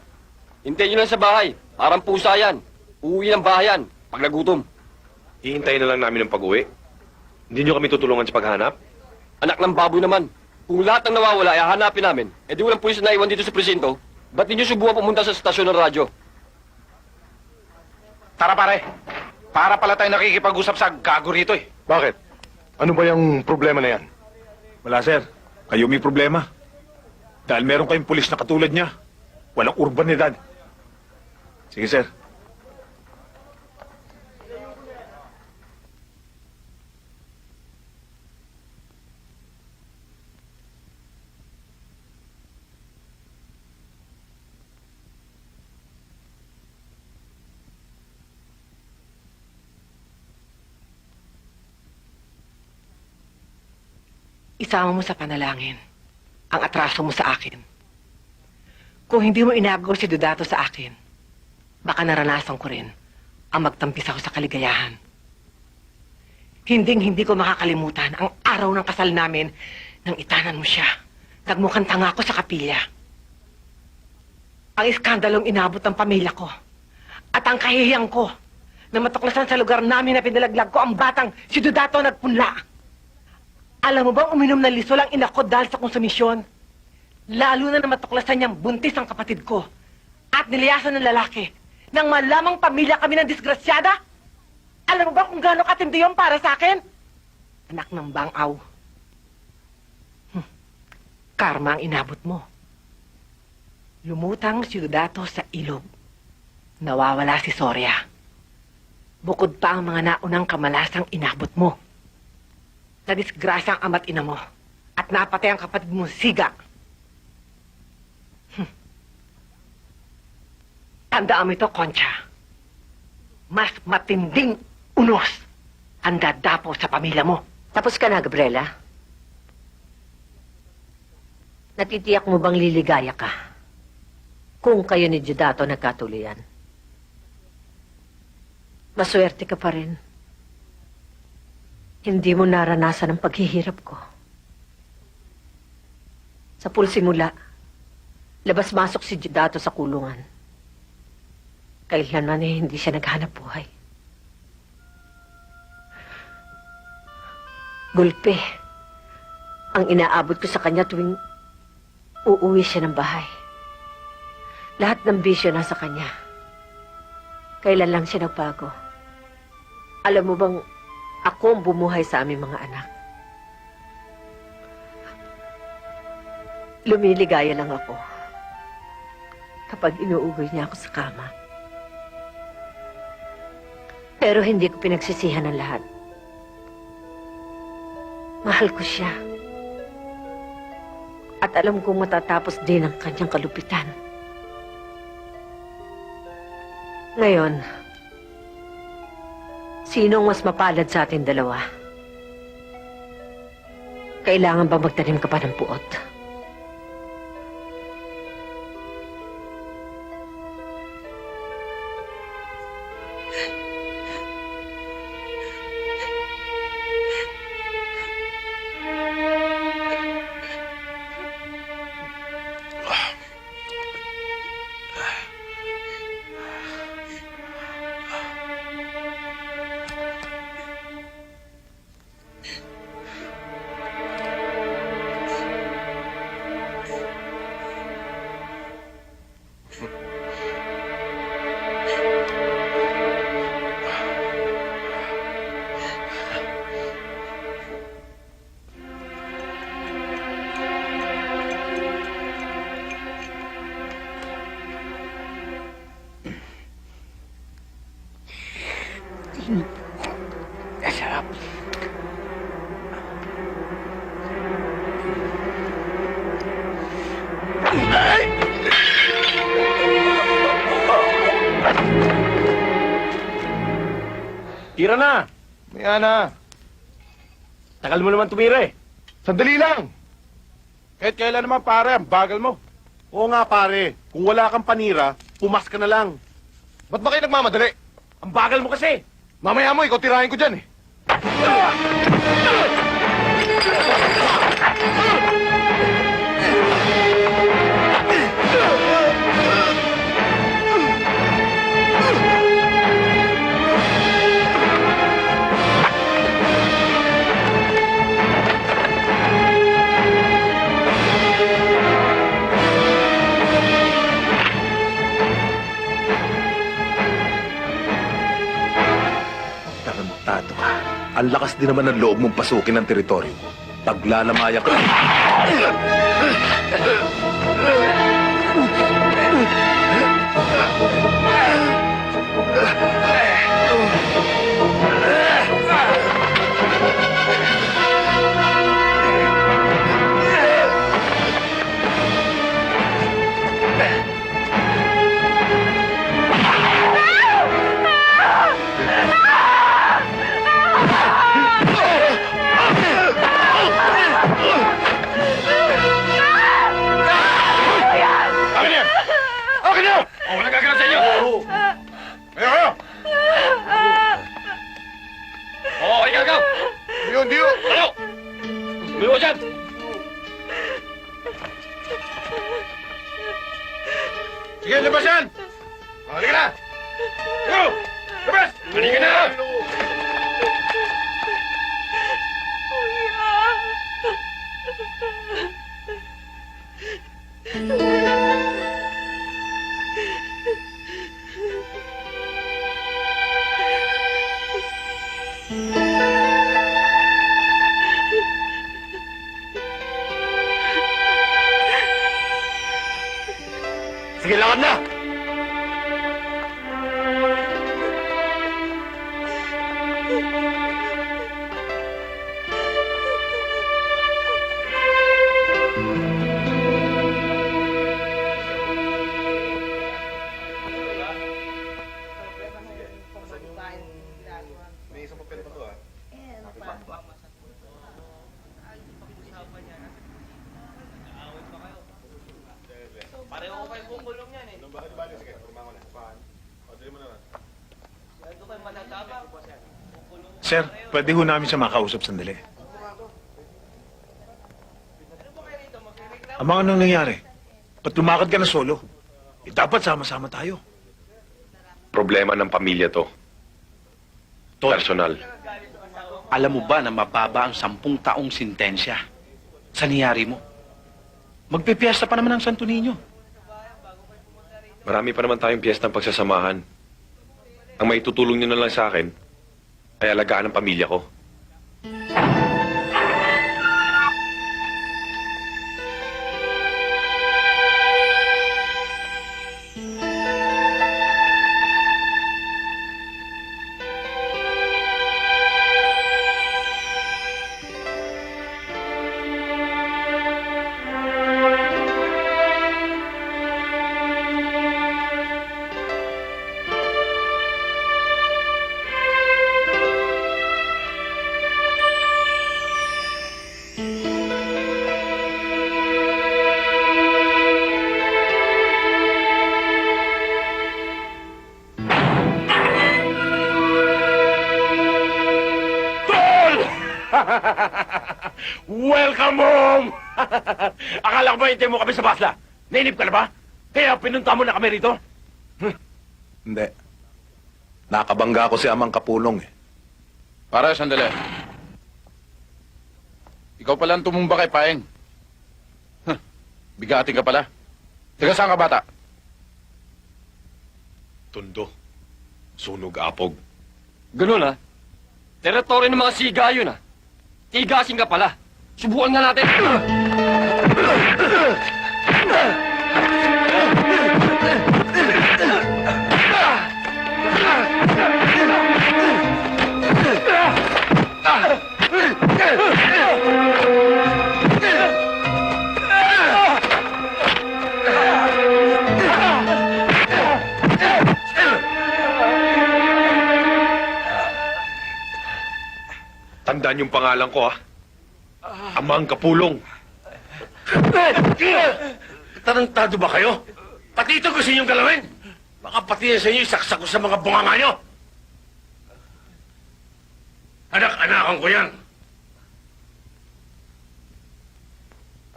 Hintayin nyo lang sa bahay. Parang pusa yan. Uuwi ng bahayan pag nagutom. Hihintayin na lang namin ang pag-uwi. Hindi nyo kami tutulungan sa paghanap? Anak ng baboy naman. Kung lahat ng nawawala ay hahanapin namin, di walang pulis na naiwan dito sa presinto, ba't ninyo subukan pumunta sa stasyon ng radyo? Tara pare, para pala tayo nakikipag-usap sa gago rito eh. Bakit? Ano ba yung problema na yan? Wala, sir. Kayo may problema. Dahil meron kayong pulis na katulad niya. Walang urbanidad. Sige, sir. Isama mo sa panalangin ang atraso mo sa akin. Kung hindi mo inagaw si Dodato sa akin, baka naranasan ko rin ang magtampis ako sa kaligayahan. Hinding-hindi ko makakalimutan ang araw ng kasal namin nang itanan mo siya. Nagmukhang tanga ako sa kapilya. Ang iskandalong inabot ng pamilya ko at ang kahihiyang ko na matuklasan sa lugar namin na pinalaglag ko ang batang si Dodato nagpunla. Alam mo bang uminom ng lisol ang ina ko dahil sa konsumisyon? Lalo na matuklasan niyang buntis ang kapatid ko at niliyasan ng lalaki nang malamang pamilya kami ng disgrasyada? Alam mo ba kung gaano katindi yun para sa akin? Anak ng bangaw. Karma ang inabot mo. Lumutang si Dodato sa ilog. Nawawala si Soria. Bukod pa ang mga naunang kamalasang inabot mo. Nadisgrasya ang ama't ina mo at napatay ang kapatid mong Siga. Tandaan mo ito, Concha. Mas matinding unos ang dadapo sa pamilya mo. Tapos ka na, Gabriela? Natitiyak mo bang liligaya ka kung kayo ni Dodato nagkatuloyan? Maswerte ka pa rin. Hindi mo naranasan ang paghihirap ko. Sa pulsimula, labas-masok si Dodato sa kulungan. Kailanman hindi siya naghanap buhay. Gulpe ang inaabot ko sa kanya tuwing uuwi siya ng bahay. Lahat ng bisyo nasa kanya. Kailan lang siya nagbago. Alam mo bang ako ang bumuhay sa aming mga anak. Lumiligaya lang ako kapag inuugoy niya ako sa kama. Pero hindi ko pinagsisihan ang lahat. Mahal ko siya. At alam kong matatapos din ang kanyang kalupitan. Ngayon, sinong mas mapalad sa ating dalawa? Kailangan ba magtanim ka pa ng puot? Sarap. Tira na! Maya na. Tagal mo naman tumira eh. Sandali lang. Kahit kailan naman pare, ang bagal mo. Oo nga pare, kung wala kang panira, pumas ka na lang. Ba't ba kayo nagmamadali? Ang bagal mo kasi! Mamaya mo, ikaw tirahin ko dyan eh. Tarantado ka. Ang lakas din naman ng loob mong pasukin ang teritoryo ko. Paglalamaya ka. Sige, labas yan! Halika na! Go! Labas! Halika na! Sige, lakad na! Sir, pwede ho namin siya makausap sandali. Ang mga anong nangyari? Ba't lumakad ka na solo? Eh, dapat sama-sama tayo. Problema ng pamilya to. Personal. Alam mo ba na mababa ang 10 taong sintensya sa niyari mo? Magpipiesta pa naman ang Santo Niño. Marami pa naman tayong piyestang pagsasamahan. Ang maitutulong nyo na lang sa akin ay alagaan ang pamilya ko. Welcome home! Akala ko ba hintay mo kami sa basla? Nainip ka na ba? Kaya pinunta mo na kami rito? Hindi. Nakabangga ako si Amang Kapulong eh. Para, sandali. Ikaw pala ang tumumba kay Paeng. Bigating ka pala. Taga saan ka, bata? Tondo. Sunog apog. Ganun ah. Teritoryo ng mga siga yun ah. Tigasin ka pala. Subukan nga natin. Tandaan yung pangalan ko, ha? Amang Kapulong. Tarantado ba kayo? Pati ito gusto niyong galawin? Baka pati yan sa inyo isaksak ko sa mga bunganga niyo. Anak-anakan ko yan.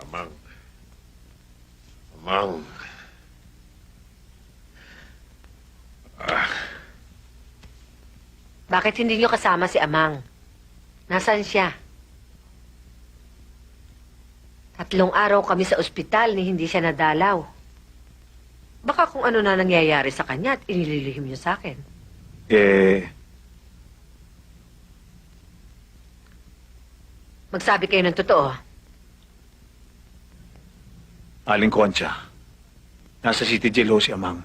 Amang. Amang. Bakit hindi niyo kasama si Amang? Nasaan siya? 3 araw kami sa ospital ni hindi siya nadalaw. Baka kung ano na nangyayari sa kanya at inililihim niyo sa akin. Magsabi kayo ng totoo. Aling Concha, nasa City Jail ho si Amang.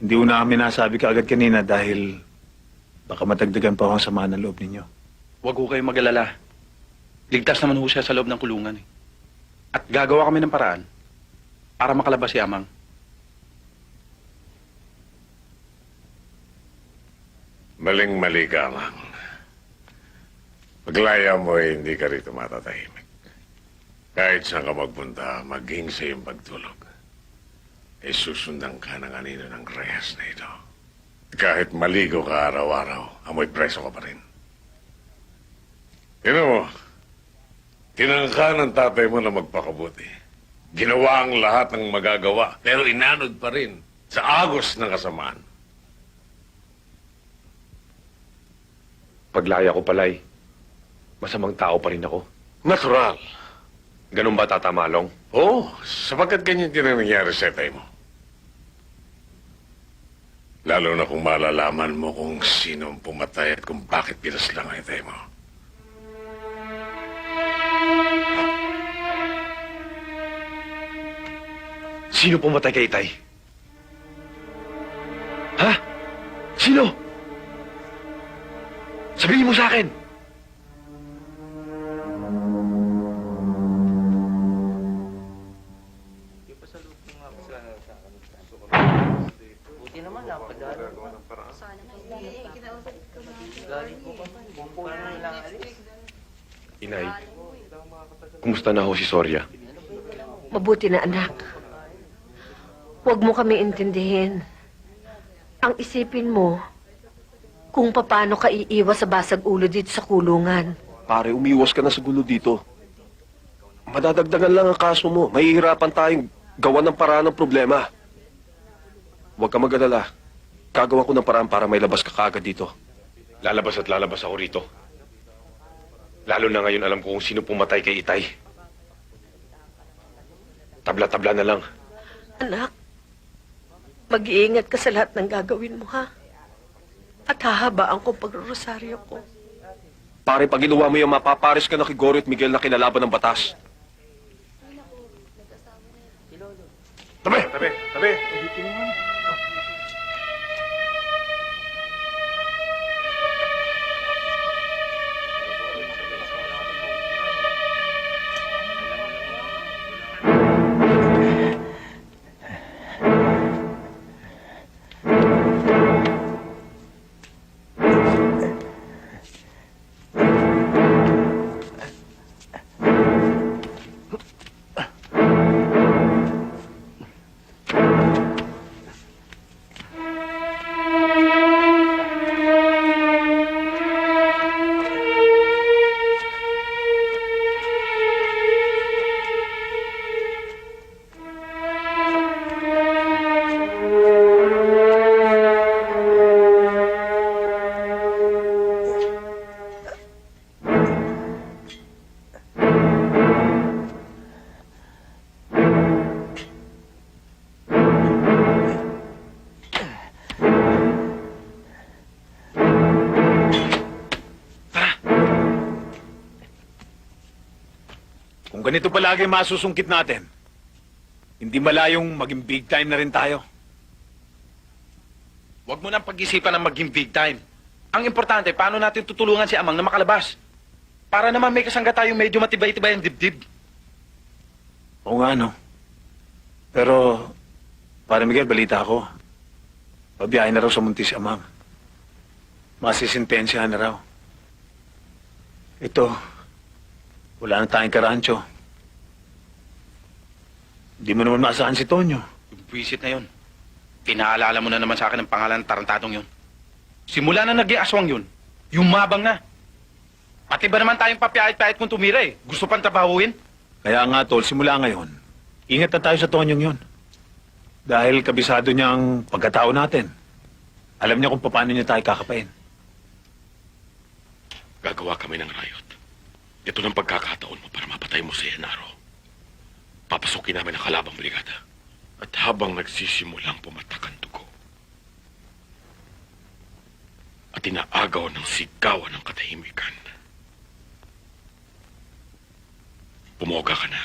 Hindi ko namin nasabi kaagad kanina dahil baka matagdagan pa ho ang sama ng loob ninyo. Huwag ho kayong mag-alala. Ligtas naman ho siya sa loob ng kulungan eh. At gagawa kami ng paraan para makalabas si Amang. Maling-mali ka, Amang. Paglaya mo eh, hindi ka rito matatahimik. Kahit saan ka magpunta, maging sa iyong pagtulog, ay susundan ka ng anino ng rehas na ito. Kahit maligo ka araw-araw, amoy preso ka pa rin. Tignan mo, tinangka ng tatay mo na magpakabuti. Ginawa ang lahat ng magagawa, pero inanod pa rin sa agos ng kasamaan. Paglaya ko palay, masamang tao pa rin ako. Natural. Ganun ba, Tata Malong? Oo, sapagkat ganyan din ang nangyari sa tatay mo. Lalo na kung malalaman mo kung sino ang pumatay at kung bakit pinaslang ang tatay mo. Sino pumatay kay Itay? Ha? Sino? Sabihin mo sa akin! Inay, kumusta na ho si Soria? Mabuti na, anak. Huwag mo kami intindihin. Ang isipin mo, kung paano ka iiwas sa basag ulo dito sa kulungan. Pare, umiwas ka na sa gulo dito. Madadagdagan lang ang kaso mo. Mahihirapan tayong gawa ng paraan ng problema. Huwag ka mag-alala. Gagawa ko ng paraan para may labas ka kaagad dito. Lalabas at lalabas ako rito. Lalo na ngayon alam ko kung sino pumatay kay Itay. Tabla-tabla na lang. Anak, mag-iingat ka sa lahat ng gagawin mo, ha? At hahabaan ko pag-rosaryo ko. Pare, pag ginawa mo yung mapaparis ka na kay Gorio at Miguel na kinalaban ng batas. Tabi! Tabi! Tabi! Kung ganito palagi masusungkit natin, hindi malayong maging big time na rin tayo. Huwag mo nang pag-isipan ng maging big time. Ang importante, paano natin tutulungan si Amang na makalabas? Para naman may kasangga tayong medyo matibay-tibay ang dibdib. Oo nga, no? Pero, para Miguel, balita ako. Pabiyahin na raw sa munti si Amang. Masisintensyahan na raw. Ito, wala na tayong karancho. Hindi mo naman maasahan si Tonyo. Buwisit na yun. Pinaalala mo na naman sa akin ang pangalan ng tarantadong yun. Simula na nag-iaswang yun, yumabang na. Pati ba naman tayong papiyait-piyait kung tumira eh? Gusto pang trabahuin? Kaya nga, Tol, simula ngayon, ingat na tayo sa Tonyong yun. Dahil kabisado niya ang pagkatao natin. Alam niya kung paano niya tayo kakapain. Gagawa kami ng riot. Ito ng pagkakataon mo para mapatay mo si Genaro. Papasukin namin ang kalabang brigada. At habang nagsisimulang pumatak ang dugo, at inaagaw ng sigawan ng katahimikan, pumoga ka na.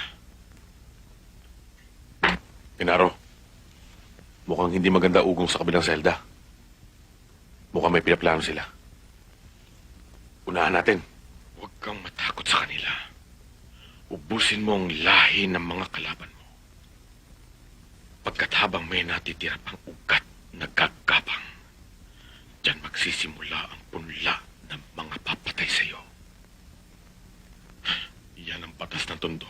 Genaro, mukhang hindi maganda ugong sa kabilang selda. Mukhang may pinaplano sila. Unahan natin. Huwag kang matakot sa kanila. Ubusin mo ang lahi ng mga kalaban mo. Pagkat habang may natitira pang ugat na gagapang, diyan magsisimula ang punla ng mga papatay sa iyo. Yan ang batas ng Tondo.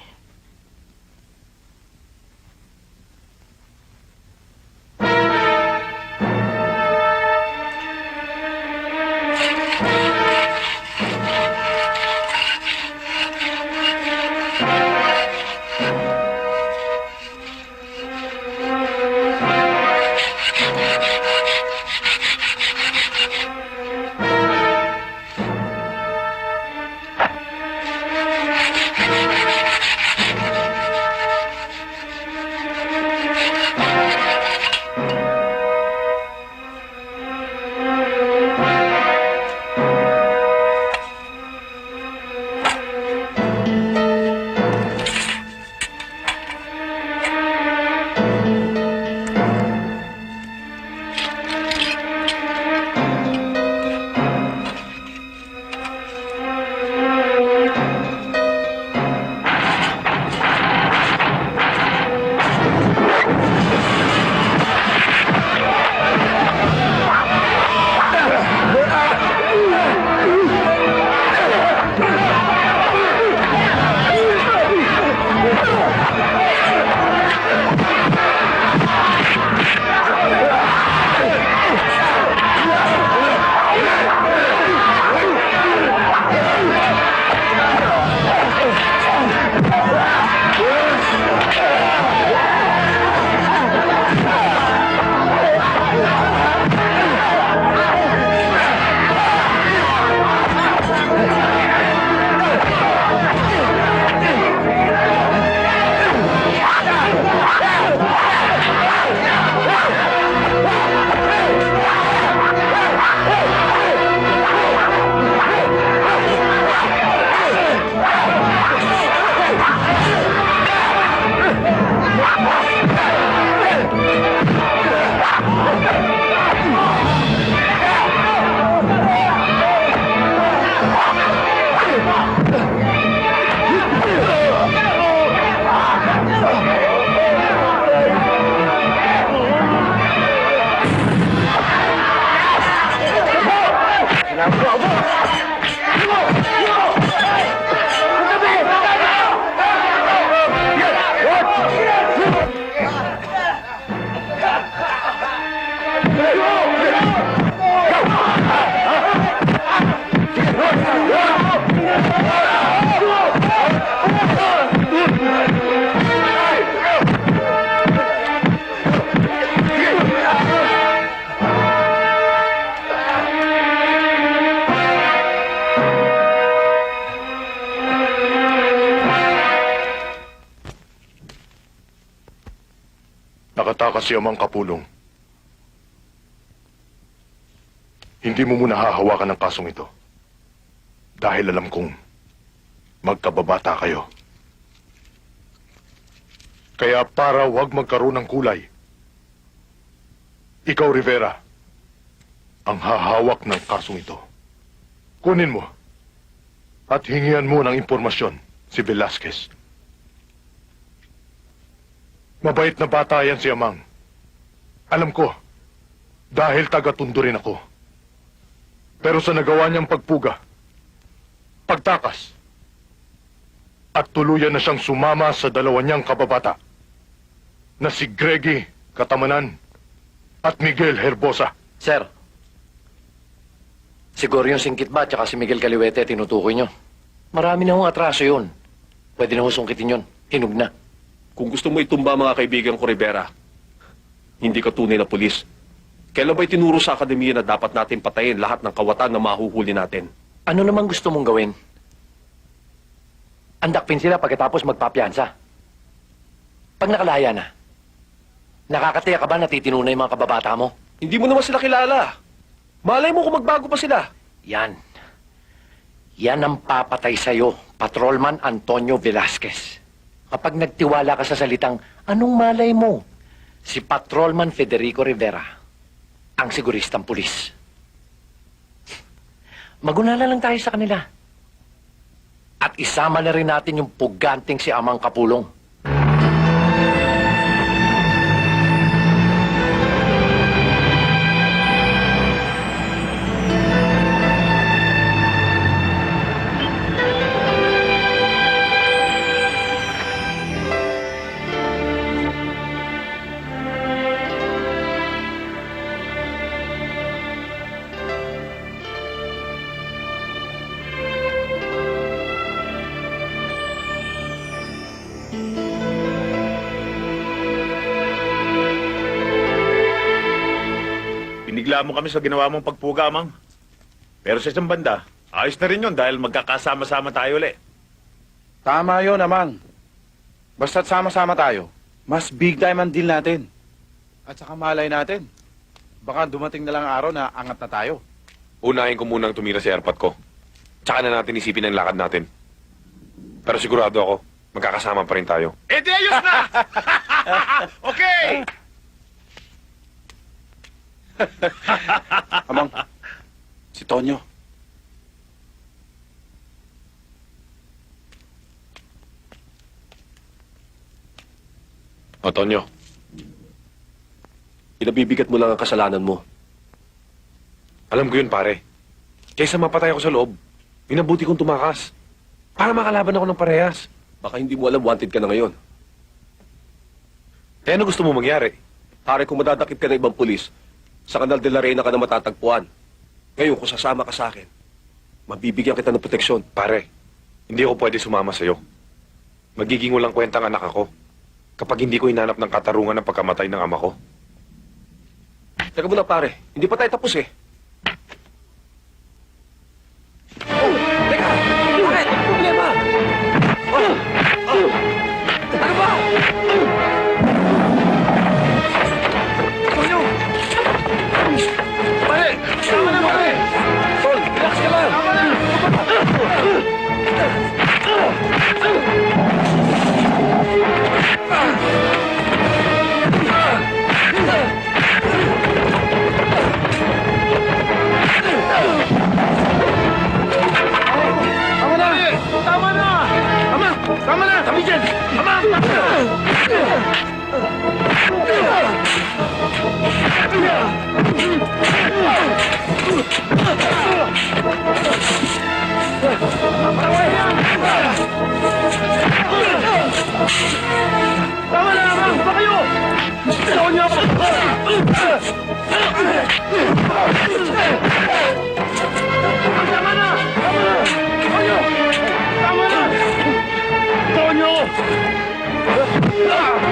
Nakatakas si Amang Kapulong. Hindi mo muna hahawakan ang kasong ito. Dahil alam kong magkababata kayo. Kaya para wag magkaroon ng kulay, ikaw, Rivera, ang hahawak ng kasong ito. Kunin mo at hingian mo ng impormasyon si Velasquez. Mabait na bata yan si Amang. Alam ko, dahil taga-Tondo rin ako. Pero sa nagawa niyang pagpuga, pagtakas. At tuluyan na siyang sumama sa dalawa niyang kababata na si Greggy Katamanan at Miguel Herbosa. Sir, siguro yung Singkit ba at si Miguel Caliwete tinutukoy nyo. Marami na hong atraso yun. Pwede na hong sungkitin yun. Hinog na. Kung gusto mo itumba mga kaibigan ko, Rivera, hindi ka tunay na pulis. Kailan ba'y tinuro sa akademiya na dapat natin patayin lahat ng kawatan na mahuhuli natin? Ano naman gusto mong gawin? Andakpin sila pagkatapos magpapiyansa. Pag nakalaya na, nakakatiya ka ba na titinunay yung mga kababata mo? Hindi mo naman sila kilala. Malay mo kung magbago pa sila. Yan. Yan ang papatay sa'yo, Patrolman Antonio Velasquez. Kapag nagtiwala ka sa salitang, anong malay mo? Si Patrolman Federico Rivera, ang siguristang pulis. Magunala lang tayo sa kanila. At isama na rin natin yung puganting si Amang Kapulong. Binigla mo kami sa ginawa mong pagpuga, Amang. Pero sa isang banda, ayos na rin yun dahil magkakasama-sama tayo ulit. Tama yun, Amang. Basta't sama-sama tayo, mas big time ang deal natin. At saka malay natin. Baka dumating na lang araw na angat na tayo. Unahin ko munang tumira si airpot ko. Tsaka na natin isipin ang lakad natin. Pero sigurado ako, magkakasama pa rin tayo. Eh di ayos na! Okay! Amang, si Tonyo. O, Tonyo. Inabibigat mo lang ang kasalanan mo. Alam ko yun, pare. Kaysa mapatay ako sa loob, minabuti kong tumakas. Para makalaban ako ng parehas. Baka hindi mo alam wanted ka na ngayon. Kaya ano gusto mo mangyari? Pare, kung madadakip ka ng ibang pulis, sa Canal de la Reina ka na matatagpuan. Ngayon, kung sasama ka sa akin, mabibigyan kita ng proteksyon. Pare, hindi ako pwede sumama sa'yo. Magiging walang kwentang anak ako kapag hindi ko hinanap ng katarungan ng pagkamatay ng ama ko. Teka muna, pare. Hindi pa tayo tapos eh. Oh! Teka! Bakit? Ang problema? Ano ba? Tonyo! Pare! Tama na, pare! Tol, relax ka lang! Tama na! Tama na! Tama na! Ama! Tama na! Tabi dyan! Ama! Tama na! Tama na, Ama! Baba kayo! Tawag niyo ako! Tama na! Tama na! Tonyo! Tama na! Tonyo!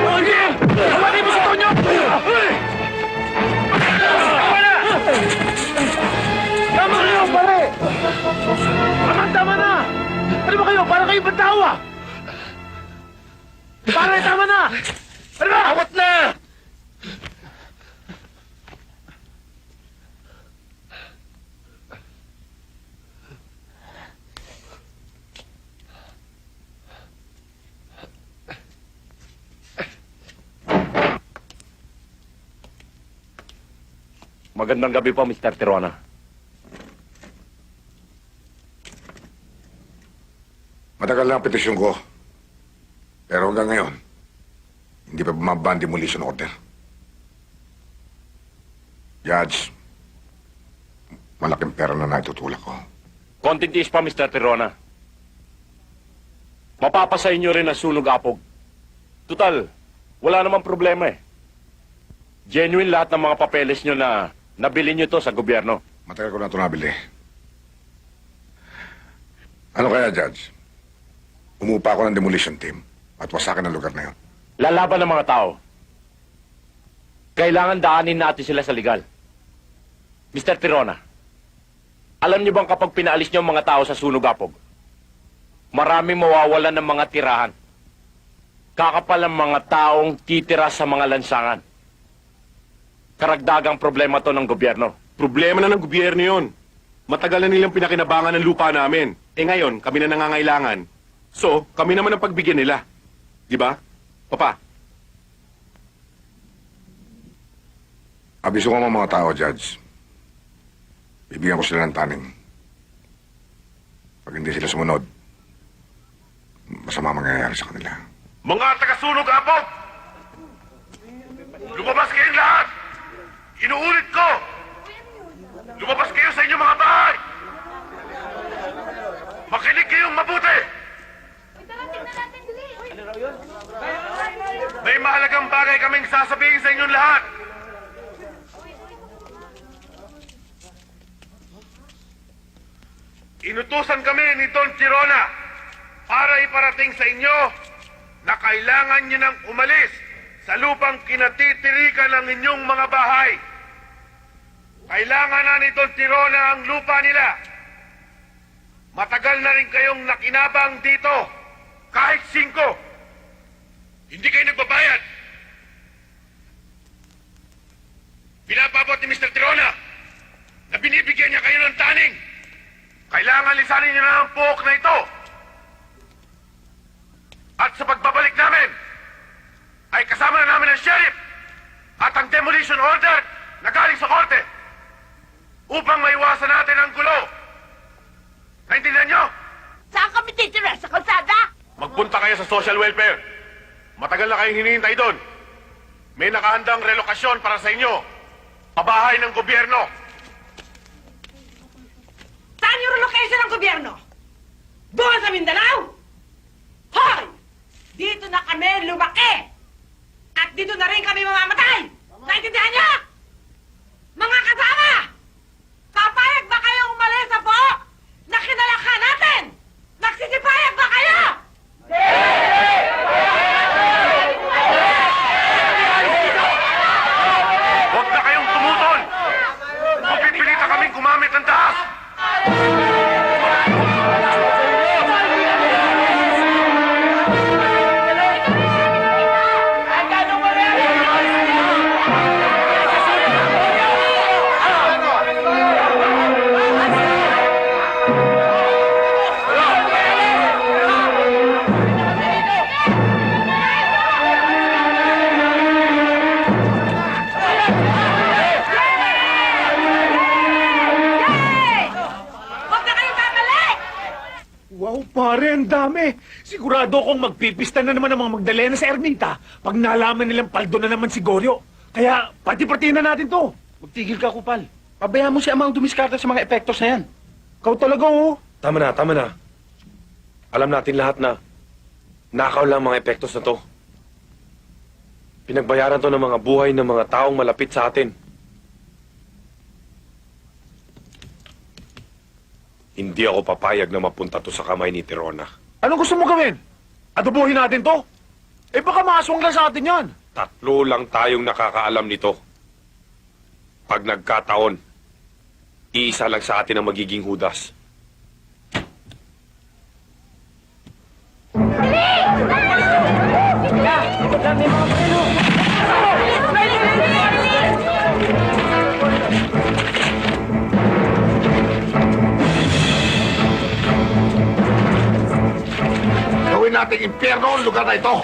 Tonyo! Hawagin mo si Tonyo! Tama na! Tama kayo, pare! Tama na! Ano ba kayo? Parang kayo bantawa! Pare, tama na! Ano ba? Awat na! Magandang gabi po, Mr. Tirona. Matagal na ang petisyon ko. Pero hanggang ngayon, hindi pa bumaba ang demolition order. Judge, malaking pera na naitutulak ko. Konting tiis pa, Mr. Tirona. Mapapasa inyo rin ang sunog apog. Tutal, wala namang problema eh. Genuine lahat ng mga papeles nyo na nabili nyo to sa gobyerno. Matagal ko na ito nabili. Ano kaya, Judge? Umupa ako ng demolition team at wasakin ang lugar na yun. Lalaban ng mga tao. Kailangan daanin natin sila sa legal. Mr. Tirona, alam niyo bang kapag pinaalis niyo ang mga tao sa sunog apog, maraming mawawalan ng mga tirahan. Kakapal ang mga taong titira sa mga lansangan. Karagdagang problema to ng gobyerno. Problema na ng gobyerno yun. Matagal na nilang pinakinabangan ng lupa namin. Ngayon, kami na nangangailangan. So, kami naman ang pagbigyan nila. Di ba? Papa? Abiso ko mga tao, Judge. Bibigyan ko sila ng taning. Pag hindi sila sumunod, masama mangyayari sa kanila. Mga taga-sunog apog! Lumabas kayong lahat! Inuulit ko! Lumabas kayo sa inyong mga bahay! Makinig kayong mabuti! May mahalagang bagay kaming sasabihin sa inyong lahat! Inutusan kami ni Don Tirona para iparating sa inyo na kailangan nyo nang umalis sa lupang kinatitirikan ng inyong mga bahay. Kailangan na ni Don Tirona ang lupa nila. Matagal na rin kayong nakinabang dito, kahit 5. Hindi kayo nagbabayad. Pinapabot ni Mr. Tirona na binibigyan niya kayo ng taning. Kailangan lisanin niyo na ang buhok na ito. At sa pagbabalik namin, ay kasama na namin ang sheriff at ang demolition order na galing sa korte upang maiwasan natin ang gulo. Naintindihan niyo? Saan kami titira? Sa kalsada? Magpunta kayo sa social welfare. Matagal na kayong hinihintay doon. May nakahandang relokasyon para sa inyo. Pabahay ng gobyerno. Saan yung relocation ng gobyerno? Doon sa Mindanao? Hoy! Dito na kami lumaki! At dito na rin kami mamamatay! Naintindihan niyo? Mga kasama! Papayag ba kayong umalis sa po na kinalakhan natin? Nagsisipayag ba kayo? Huwag na kayong tumutol! Mapipilita kaming gumamit ng taas! Wow, pare, ang dami. Sigurado akong magpipista na naman ang mga Magdalena sa Ermita pag nalaman nilang paldo na naman si Goryo. Kaya, pati-patiin na natin to. Magtigil ka, Kupal. Pabayaan mo si Amang dumiskarte sa mga epektos na yan. Ikaw talaga, oh. Tama na, tama na. Alam natin lahat na nakaw lang mga epektos na to. Pinagbayaran to ng mga buhay ng mga taong malapit sa atin. Hindi ako papayag na mapunta to sa kamay ni Tirona. Anong gusto mo gawin? Adobohin natin to? Eh baka maaswang lang sa atin yan. 3 lang tayong nakakaalam nito. Pag nagkataon, iisa lang sa atin ang magiging Judas. Gawin nating impyerno ang lugar na ito.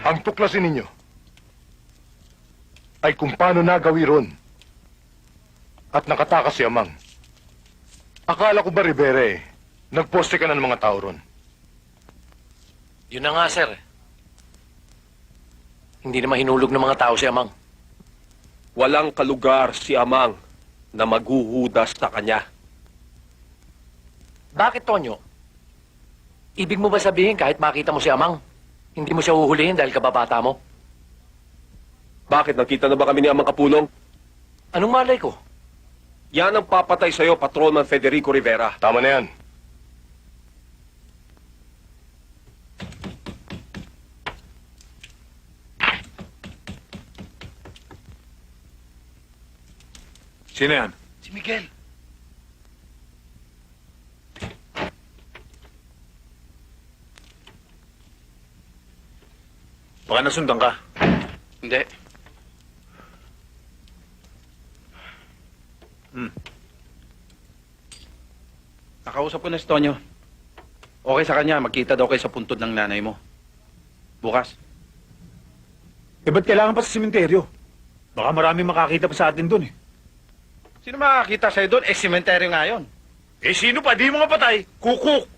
Ang tuklasin ninyo ay kung paano nagawi ron at nakatakas si Amang. Akala ko ba, Rivera, nagposte ka na ng mga tao ron? Yun na nga, sir. Hindi naman hinulog ng mga tao si Amang. Walang kalugar si Amang na maghuhudas sa kanya. Bakit, Tonyo? Ibig mo ba sabihin kahit makita mo si Amang, hindi mo siya huhulihin dahil kababata mo? Bakit? Nakita na ba kami ni Amang Kapulong? Anong malay ko? Yan ang papatay sa'yo, Patrolman Federico Rivera. Tama na yan. Sino yan? Si Miguel. Baka nasundan ka. Hindi. Nakausap ko na si Tonyo. Okay sa kanya, magkita daw kayo sa puntod ng nanay mo. Bukas. Eh, ba't kailangan pa sa sementeryo? Baka marami makakita pa sa atin dun eh. Sino makakita sa'yo doon? Sementeryo nga yun. Eh, sino pa? Di mo nga patay. Kukuk!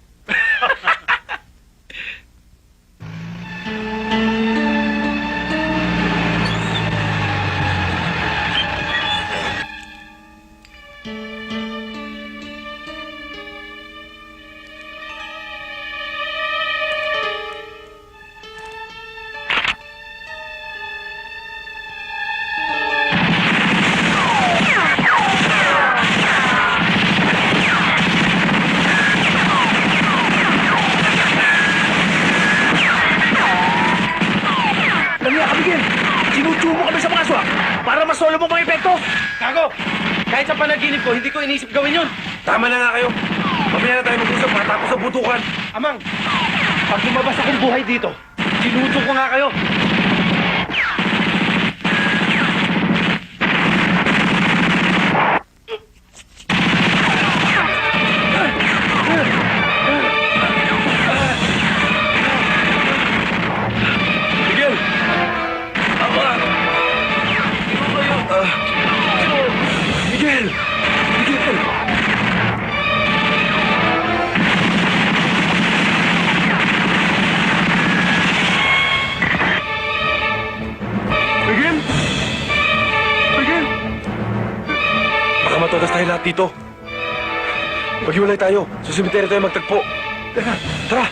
Solo mo bang epekto? Gago! Kahit sa panaginip ko, hindi ko inisip gawin yun. Tama na nga kayo. Mamaya na tayo mag-usap matapos sa butukan. Amang, pag lumabas akong buhay dito, sinuto ko nga kayo. Matodas tayo lahat dito. Maghiwalay tayo. Sa sementeryo tayo magtagpo. Tara!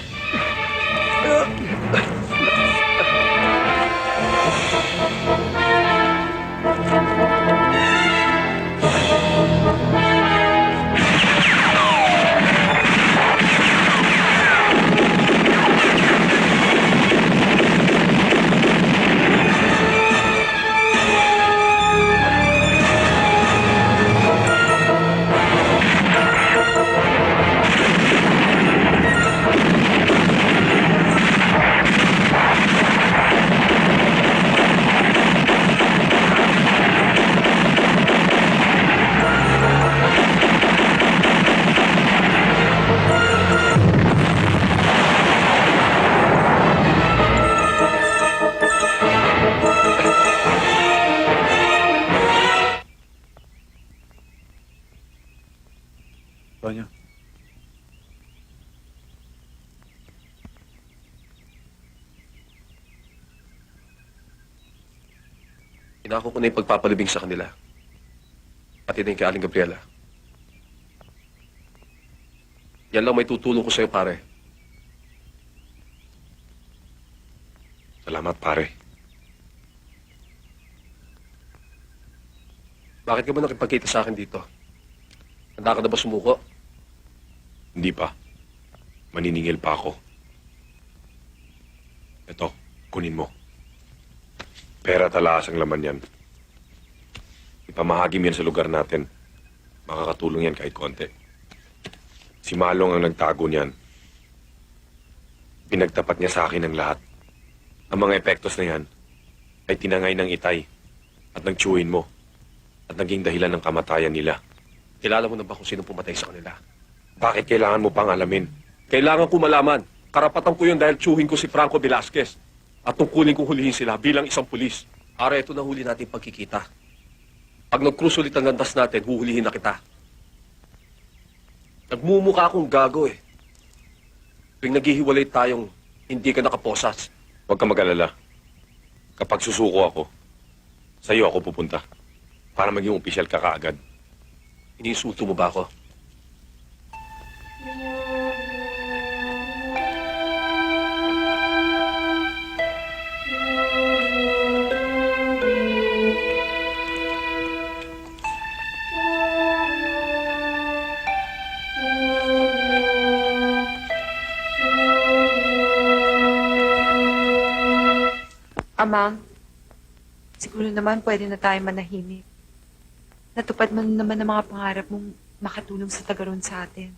Tonyo. Inako ko na yung pagpapalibing sa kanila. Pati na yung kay Aling Gabriela. Yan lang may tutulong ko sa'yo, pare. Salamat, pare. Bakit ka ba nakipagkita sa akin dito? Handa ka na ba sumuko? Hindi pa. Maniningil pa ako. Ito, kunin mo. Pera talaas ang laman yan. Ipamahagi mo yan sa lugar natin. Makakatulong yan kahit konti. Si Malong ang nagtago niyan. Pinagtapat niya sa akin ang lahat. Ang mga epektos na yan ay tinangay ng itay at ng tiyuhin mo at naging dahilan ng kamatayan nila. Kilala mo na ba kung sino pumatay sa kanila? Bakit kailangan mo pang alamin? Kailangan ko malaman. Karapatan ko yun dahil tsuhin ko si Franco Velasquez at tungkulin kong hulihin sila bilang isang pulis. Ara, ito na huli natin pagkikita. Pag nag-cruise ulit ang landas natin, huhulihin na kita. Nagmumukha akong gago eh. Tuwing naghihiwalay tayong hindi ka nakaposas. Huwag ka mag-alala. Kapag susuko ako, sa'yo ako pupunta. Para maging opisyal ka kaagad. Iniinsulto mo ba ako? Amang, siguro naman pwede na tayo manahimik. Natupad mo naman ang mga pangarap mong makatulong sa tagaroon sa atin.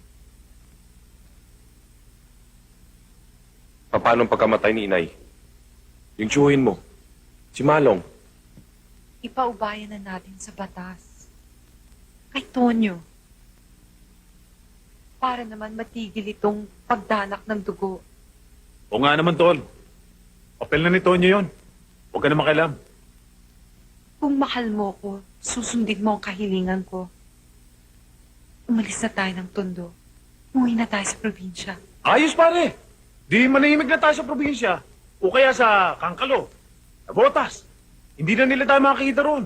Paano ang pagkamatay ni Inay? Yung tsuhin mo, si Malong. Ipaubayan na natin sa batas. Kay Tonyo. Para naman matigil itong pagdanak ng dugo. O nga naman, Tol. Papel na ni Tonyo yun. Huwag ka na makialam. Kung mahal mo ko, susundin mo ang kahilingan ko. Umalis na tayo ng Tondo. Umuwi na tayo sa probinsya. Ayos, pare. Di manahimik na tayo sa probinsya. O kaya sa Kangkalo, Nabotas. Hindi na nila tayo makikita roon.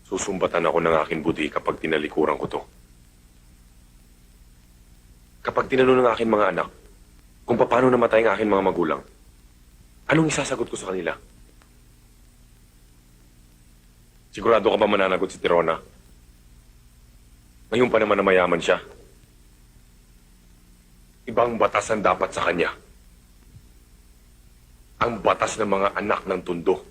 Susumbatan ako ng aking budi kapag tinalikuran ko to. Kapag tinanong ng aking mga anak kung paano namatay ang aking mga magulang, anong isasagot ko sa kanila? Sigurado ka ba mananagot si Tirona? Ngayon pa naman na mayaman siya. Ibang batas ang dapat sa kanya. Ang batas ng mga anak ng Tondo.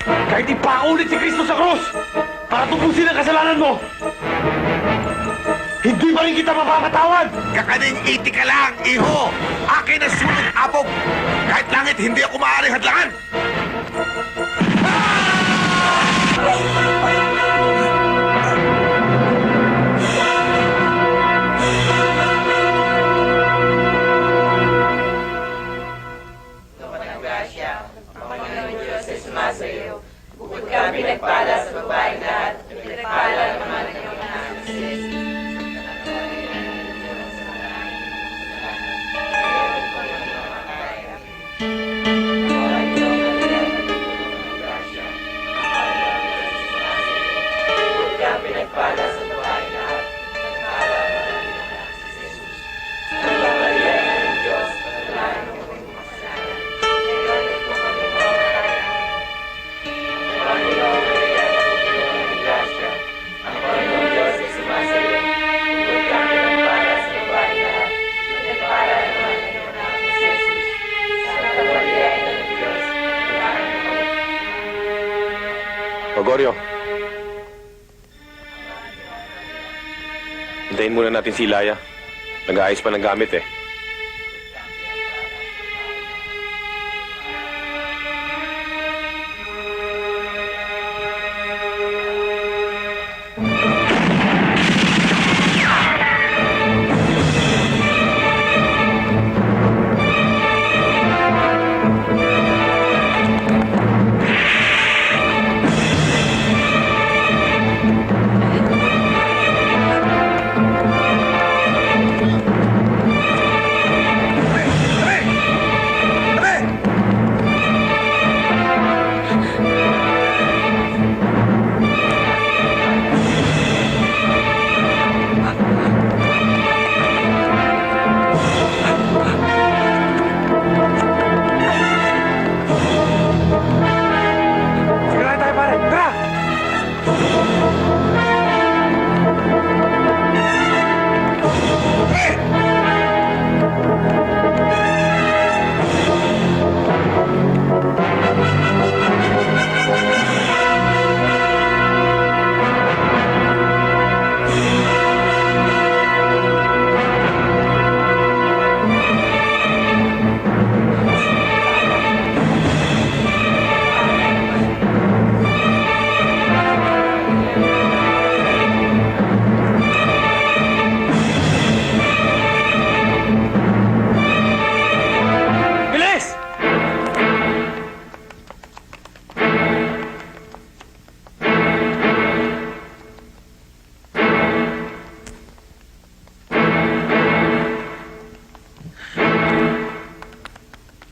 Kahit ipaulit si Kristo sa krus para tubusin ang kasalanan mo, hindi pa rin kita mapapatawad! Kakaning iti ka lang, iho! Akin ang sulit apog! Kahit langit, hindi ako maaaring hadlangan! Bukod ka pinagpala sa babaeng lahat, pinagpala naman ang iyong anak. Hintayin muna natin si Ilaya. Nag-aayos pa ng gamit eh.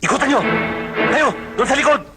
Ikutan nyo! Kayo! Doon sa likod!